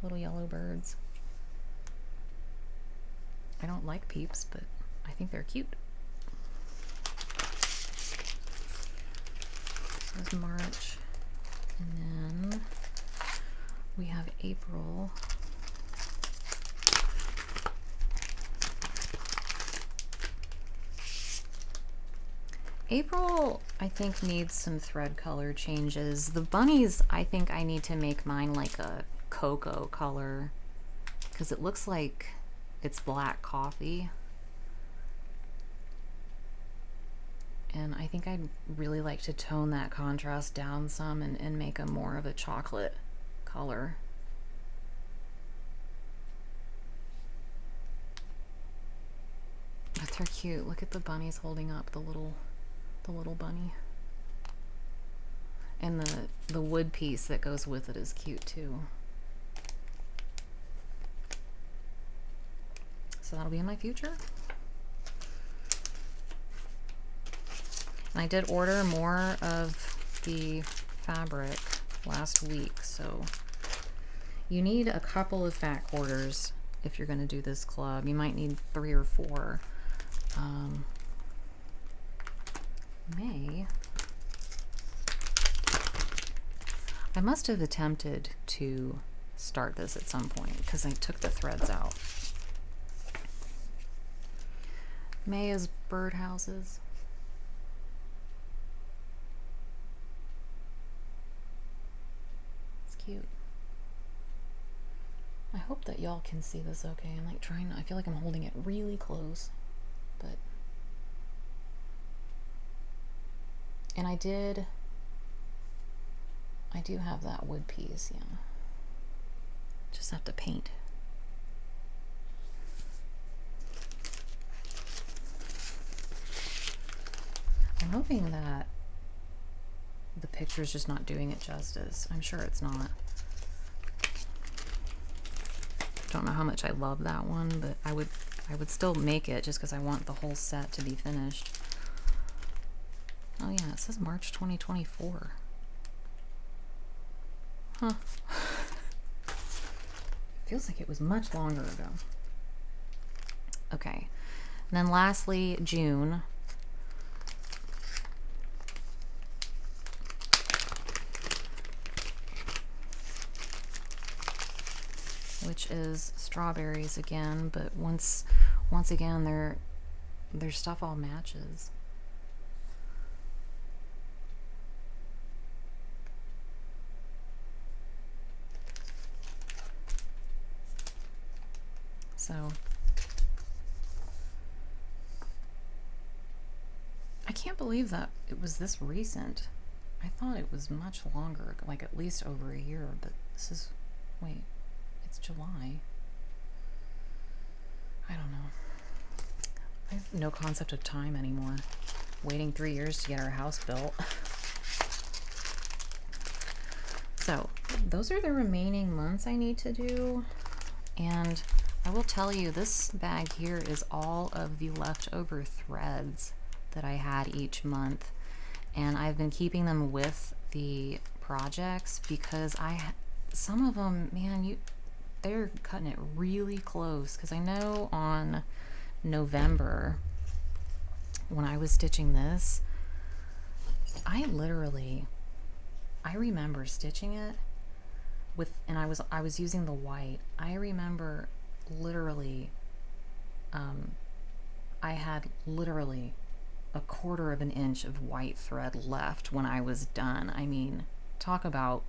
A: little yellow birds. I don't like peeps, but I think they're cute. So that's March. And then we have April. April, I think, needs some thread color changes. The bunnies, I think I need to make mine like a cocoa color because it looks like it's black coffee. And I think I'd really like to tone that contrast down some and make them more of a chocolate color. But they're cute. Look at the bunnies holding up the little bunny. And the wood piece that goes with it is cute too. So that'll be in my future. And I did order more of the fabric last week, so you need a couple of fat quarters if you're going to do this club. You might need 3 or 4. I must have attempted to start this at some point because I took the threads out. Maya's birdhouses. It's cute. I hope that y'all can see this okay. I'm like trying to, I feel like I'm holding it really close, but. And I do have that wood piece, yeah. Just have to paint. I'm hoping that the picture's just not doing it justice. I'm sure it's not. Don't know how much I love that one, but I would still make it just because I want the whole set to be finished. Oh yeah, it says March 2024. Huh. Feels like it was much longer ago. Okay. And then lastly, June. Which is strawberries again, but once again their stuff all matches. So I can't believe that it was this recent. I thought it was much longer, like at least over a year, but this is, wait, it's July. I don't know. I have no concept of time anymore. Waiting 3 years to get our house built. So those are the remaining months I need to do. And I will tell you, this bag here is all of the leftover threads that I had each month. And I've been keeping them with the projects because some of them, man, they're cutting it really close. Because I know on November, when I was stitching this, I remember stitching it with, and I was using the white. I remember literally, I had literally a 1/4 of an inch of white thread left when I was done. I mean, talk about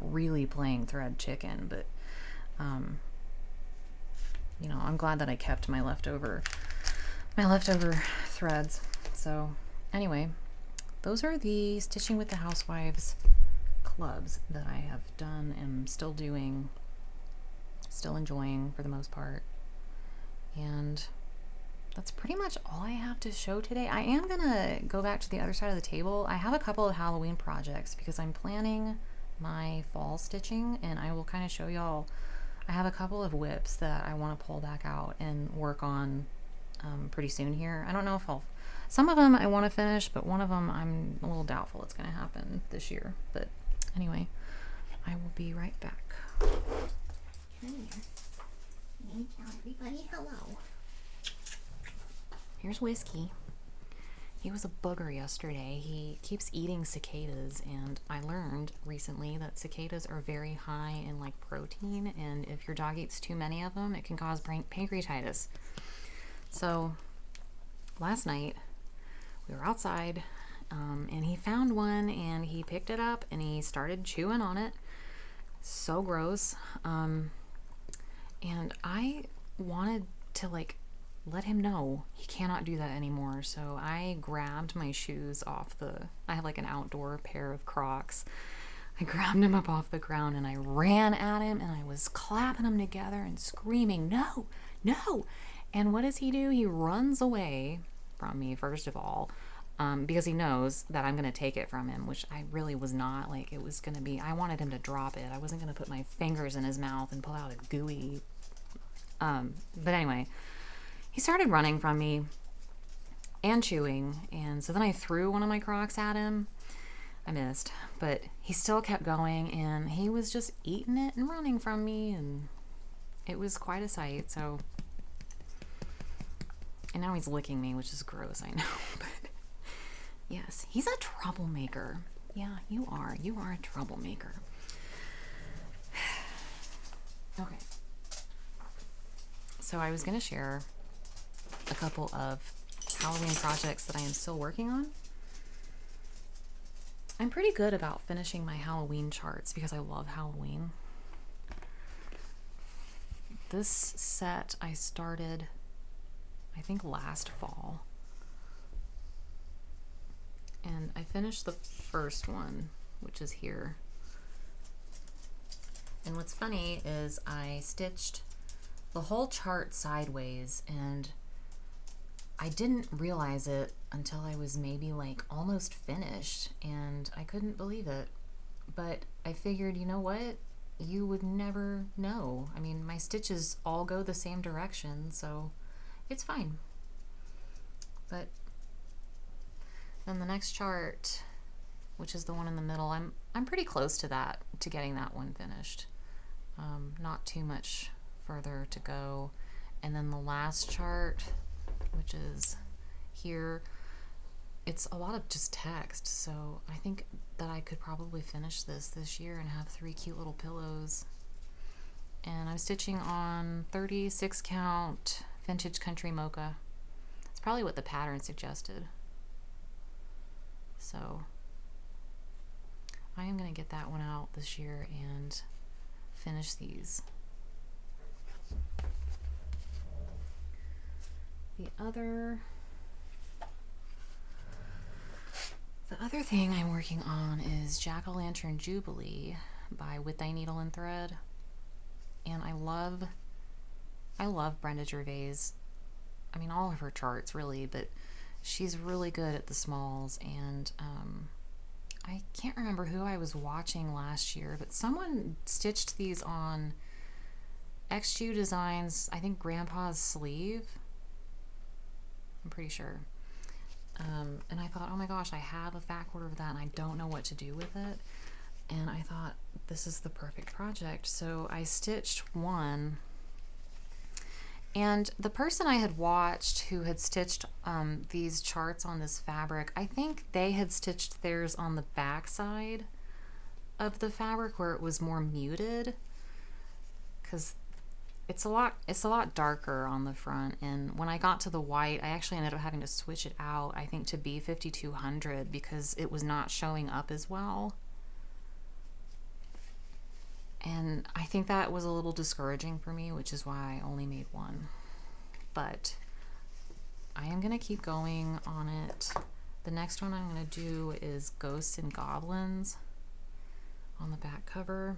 A: really playing thread chicken. But you know, I'm glad that I kept my leftover threads. So anyway, those are the Stitching with the Housewives clubs that I have done and still doing, still enjoying for the most part. And that's pretty much all I have to show today. I am gonna go back to the other side of the table. I have a couple of Halloween projects because I'm planning my fall stitching, and I will kind of show y'all. I have a couple of whips that I want to pull back out and work on pretty soon here. I don't know if some of them I want to finish, but one of them I'm a little doubtful it's going to happen this year. But anyway, I will be right back. Come here. Tell everybody hello. Here's Whiskey. He was a booger yesterday. He keeps eating cicadas, and I learned recently that cicadas are very high in like protein, and if your dog eats too many of them, it can cause pancreatitis. So last night we were outside, and he found one, and he picked it up, and he started chewing on it. So gross. And I wanted to, like, let him know he cannot do that anymore. So I grabbed my shoes off I have like an outdoor pair of Crocs. I grabbed him up off the ground and I ran at him, and I was clapping them together and screaming, "No, no." And what does he do? He runs away from me, first of all, because he knows that I'm going to take it from him, which I really was not. Like, it was going to be, I wanted him to drop it. I wasn't going to put my fingers in his mouth and pull out a gooey. But anyway, he started running from me and chewing. And so then I threw one of my Crocs at him. I missed, but he still kept going, and he was just eating it and running from me, and it was quite a sight. So, and now he's licking me, which is gross, I know, but yes, he's a troublemaker. Yeah, you are a troublemaker. Okay, so I was going to share a couple of Halloween projects that I am still working on. I'm pretty good about finishing my Halloween charts because I love Halloween. This set I started, I think, last fall. And I finished the first one, which is here. And what's funny is I stitched the whole chart sideways, and I didn't realize it until I was maybe like almost finished, and I couldn't believe it. But I figured, you know what? You would never know. I mean, my stitches all go the same direction, so it's fine. But then the next chart, which is the one in the middle, I'm pretty close to that, to getting that one finished. Not too much further to go. And then the last chart, which is here, it's a lot of just text, so I think that I could probably finish this year and have 3 cute little pillows. And I'm stitching on 36 count vintage country mocha. It's probably what the pattern suggested. So I am going to get that one out this year and finish these. The other thing I'm working on is Jack-O-Lantern Jubilee by With Thy Needle and Thread. And I love Brenda Gervais. I mean, all of her charts, really, but she's really good at the smalls. And I can't remember who I was watching last year, but someone stitched these on XU Designs, I think Grandpa's sleeve. I'm pretty sure. And I thought, oh my gosh, I have a fat quarter of that and I don't know what to do with it. And I thought, this is the perfect project. So I stitched one. And the person I had watched who had stitched these charts on this fabric, I think they had stitched theirs on the back side of the fabric where it was more muted, because it's a lot darker on the front. And when I got to the white, I actually ended up having to switch it out, I think, to B5200 because it was not showing up as well. And I think that was a little discouraging for me, which is why I only made one. But I am going to keep going on it. The next one I'm going to do is Ghosts and Goblins on the back cover.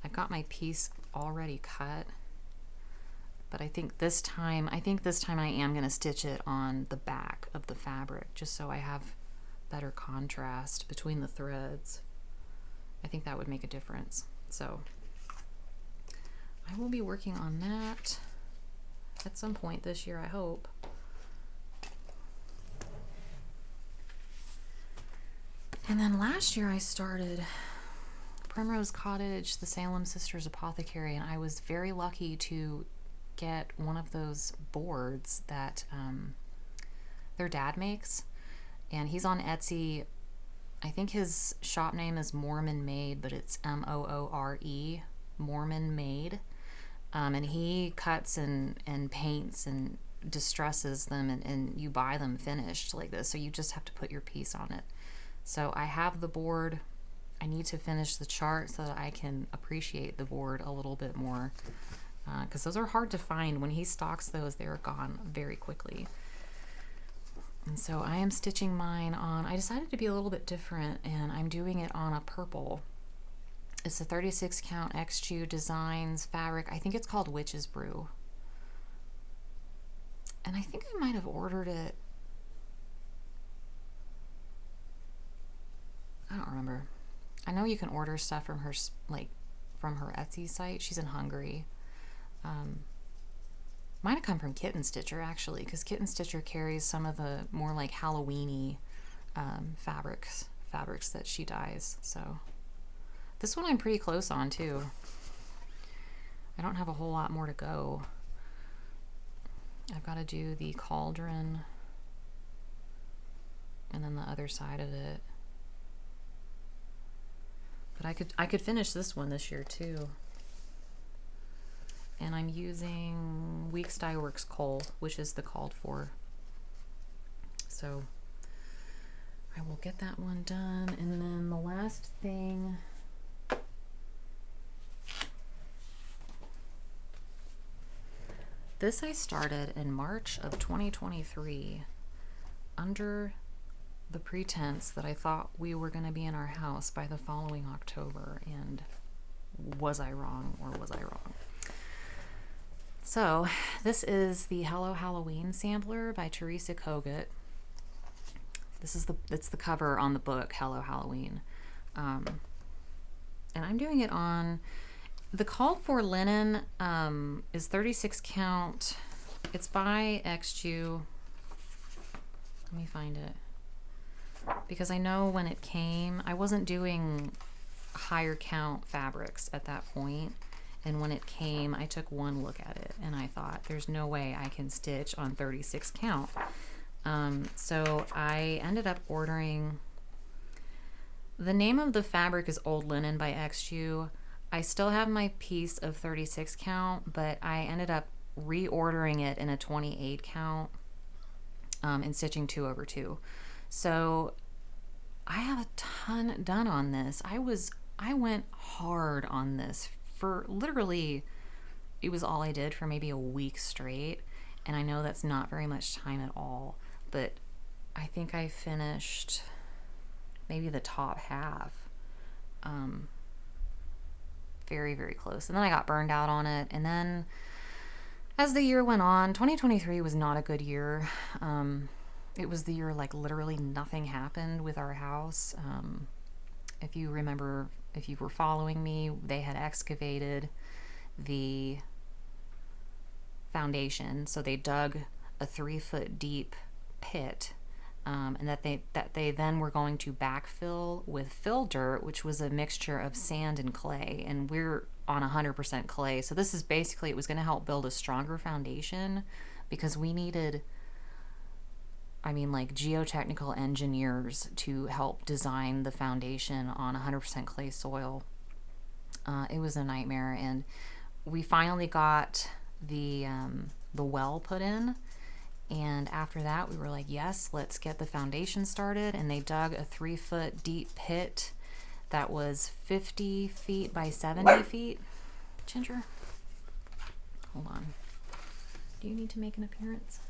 A: I've got my piece already cut, but I think this time I am going to stitch it on the back of the fabric just so I have better contrast between the threads. I think that would make a difference. So I will be working on that at some point this year, I hope. And then last year I started Primrose Cottage, the Salem Sisters Apothecary, and I was very lucky to get one of those boards that their dad makes, and he's on Etsy. I think his shop name is Mormon Made, but it's Moore, Mormon Made. And he cuts and paints and distresses them, and you buy them finished like this, so you just have to put your piece on it. So I have the board. I need to finish the chart so that I can appreciate the board a little bit more, because those are hard to find. When he stocks those, they're gone very quickly. And so I am stitching mine on, I decided to be a little bit different, and I'm doing it on a purple. It's a 36 count XQ Designs fabric. I think it's called Witch's Brew. And I think I might have ordered it. I don't remember. I know you can order stuff from her, like, from her Etsy site. She's in Hungary. Might have come from Kitten Stitcher, actually, because Kitten Stitcher carries some of the more like Halloween-y fabrics that she dyes. So this one I'm pretty close on too. I don't have a whole lot more to go. I've got to do the cauldron and then the other side of it. But I could finish this one this year too. And I'm using Weeks Dye Works Kohl, which is the called for. So I will get that one done. And then the last thing, this I started in March of 2023 under the pretense that I thought we were going to be in our house by the following October. And was I wrong, or was I wrong? So this is the Hello Halloween sampler by Teresa Kogut. It's the cover on the book Hello Halloween, and I'm doing it on the called for linen. Is 36 count. It's by XQ. Let me find it, because I know when it came, I wasn't doing higher count fabrics at that point. And when it came, I took one look at it and I thought, there's no way I can stitch on 36 count. So I ended up ordering, the name of the fabric is Old Linen by XQ. I still have my piece of 36 count, but I ended up reordering it in a 28 count and stitching 2/2. So I have a ton done on this. I went hard on this for literally, it was all I did for maybe a week straight. And I know that's not very much time at all, but I think I finished maybe the top half. Very, very close. And then I got burned out on it. And then as the year went on, 2023 was not a good year. It was the year like literally nothing happened with our house. If you remember, if you were following me, they had excavated the foundation. So they dug a 3-foot deep pit, and that they then were going to backfill with fill dirt, which was a mixture of sand and clay. And we're on 100% clay. So this is basically, it was going to help build a stronger foundation, because we needed, I mean, like geotechnical engineers to help design the foundation on 100% clay soil. It was a nightmare, and we finally got the well put in, and after that we were like, yes, let's get the foundation started. And they dug a 3-foot deep pit that was 50 feet by 70 feet. Ginger, hold on. Do you need to make an appearance?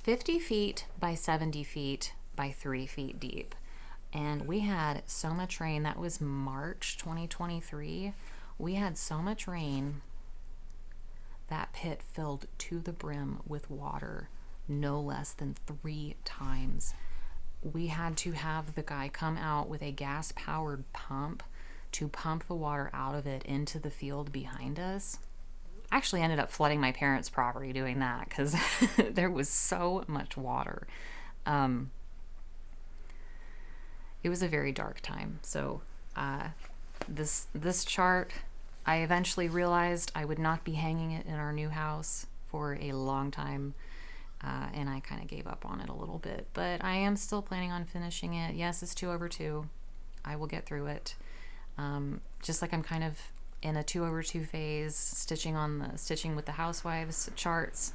A: 50 feet by 70 feet by 3 feet deep. And we had so much rain. That was March 2023. We had so much rain, that pit filled to the brim with water no less than 3 times. We had to have the guy come out with a gas-powered pump to pump the water out of it into the field behind us. I actually ended up flooding my parents' property doing that, because there was so much water. It was a very dark time. So this chart, I eventually realized I would not be hanging it in our new house for a long time, and I kind of gave up on it a little bit. But I am still planning on finishing it. Yes, it's 2/2. I will get through it. Just like I'm kind of in a 2/2 phase, stitching with the Housewives charts.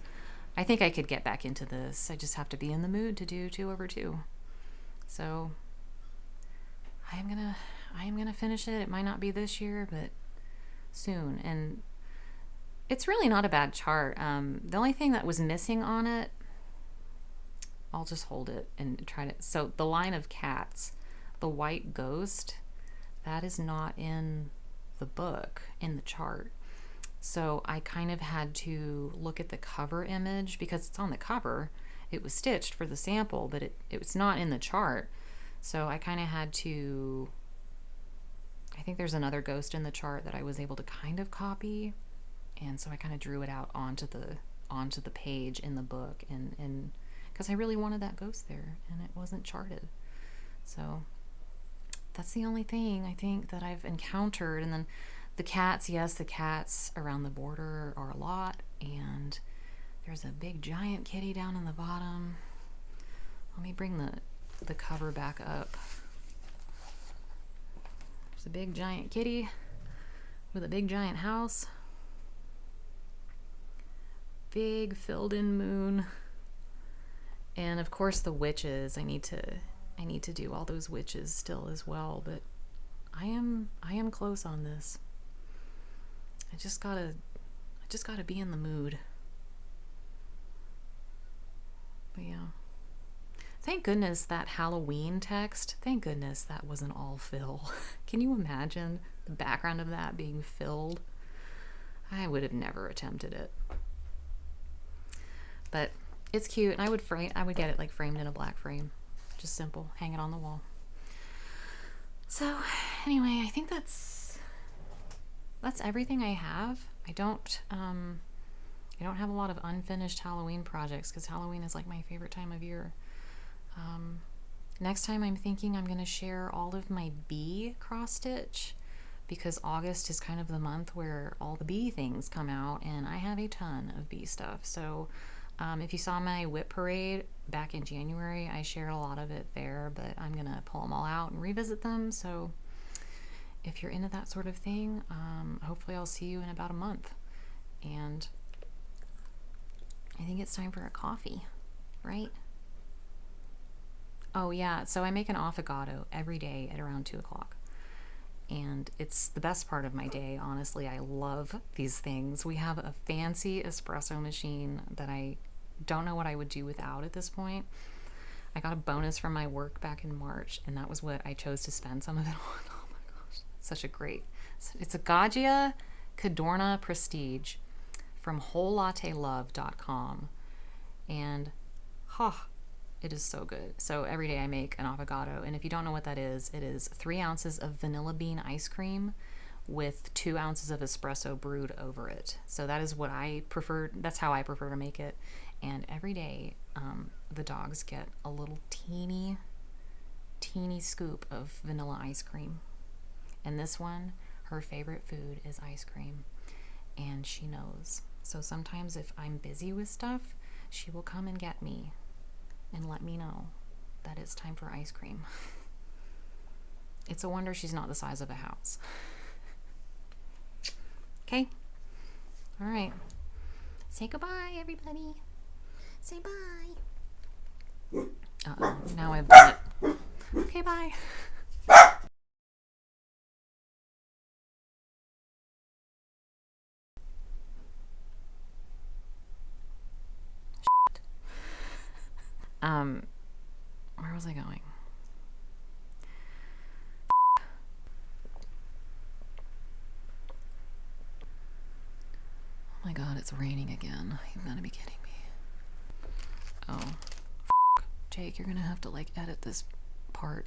A: I think I could get back into this. I just have to be in the mood to do 2/2. So I am gonna finish it. It might not be this year, but soon. And it's really not a bad chart. The only thing that was missing on it, I'll just hold it and try to. So the line of cats, the white ghost, that is not in the book, in the chart. So I kind of had to look at the cover image because it's on the cover. It was stitched for the sample, but it was not in the chart. So I kind of had to, I think there's another ghost in the chart that I was able to kind of copy. And so I kind of drew it out onto the page in the book, and because I really wanted that ghost there and it wasn't charted. So that's the only thing I think that I've encountered. And then the cats, yes, the cats around the border are a lot, and there's a big giant kitty down in the bottom. Let me bring the cover back up. There's a big giant kitty with a big giant house. Big filled in moon. And of course the witches. I need to do all those witches still as well, but I am close on this. I just gotta be in the mood. But yeah. Thank goodness that Halloween text, thank goodness that wasn't all fill. Can you imagine the background of that being filled? I would have never attempted it. But it's cute, and I would get it like framed in a black frame. Just simple, hang it on the wall. So anyway, I think that's everything I have. I don't have a lot of unfinished Halloween projects because Halloween is like my favorite time of year. Next time I'm thinking I'm going to share all of my bee cross stitch, because August is kind of the month where all the bee things come out, and I have a ton of bee stuff. So if you saw my whip parade back in January, I shared a lot of it there, but I'm going to pull them all out and revisit them. So if you're into that sort of thing, hopefully I'll see you in about a month. And I think it's time for a coffee, right? Oh yeah, so I make an affogato every day at around 2 o'clock. And it's the best part of my day, honestly. I love these things. We have a fancy espresso machine that I don't know what I would do without at this point. I got a bonus from my work back in March, and that was what I chose to spend some of it on. Oh my gosh, such a great... It's a Gaggia Cadorna Prestige from WholeLatteLove.com. And, it is so good. So every day I make an affogato, and if you don't know what that is, it is 3 ounces of vanilla bean ice cream with 2 ounces of espresso brewed over it. So that is what I prefer. That's how I prefer to make it. And every day the dogs get a little teeny scoop of vanilla ice cream. And this one, her favorite food is ice cream, and she knows. So sometimes if I'm busy with stuff, she will come and get me and let me know that it's time for ice cream. It's a wonder she's not the size of a house. Okay. All right. Say goodbye, everybody. Say bye. Uh-oh. Now I've done it. Okay, bye. Where was I going? Oh my god, it's raining again. You've got to be kidding me. Oh, Jake, you're gonna have to like edit this part.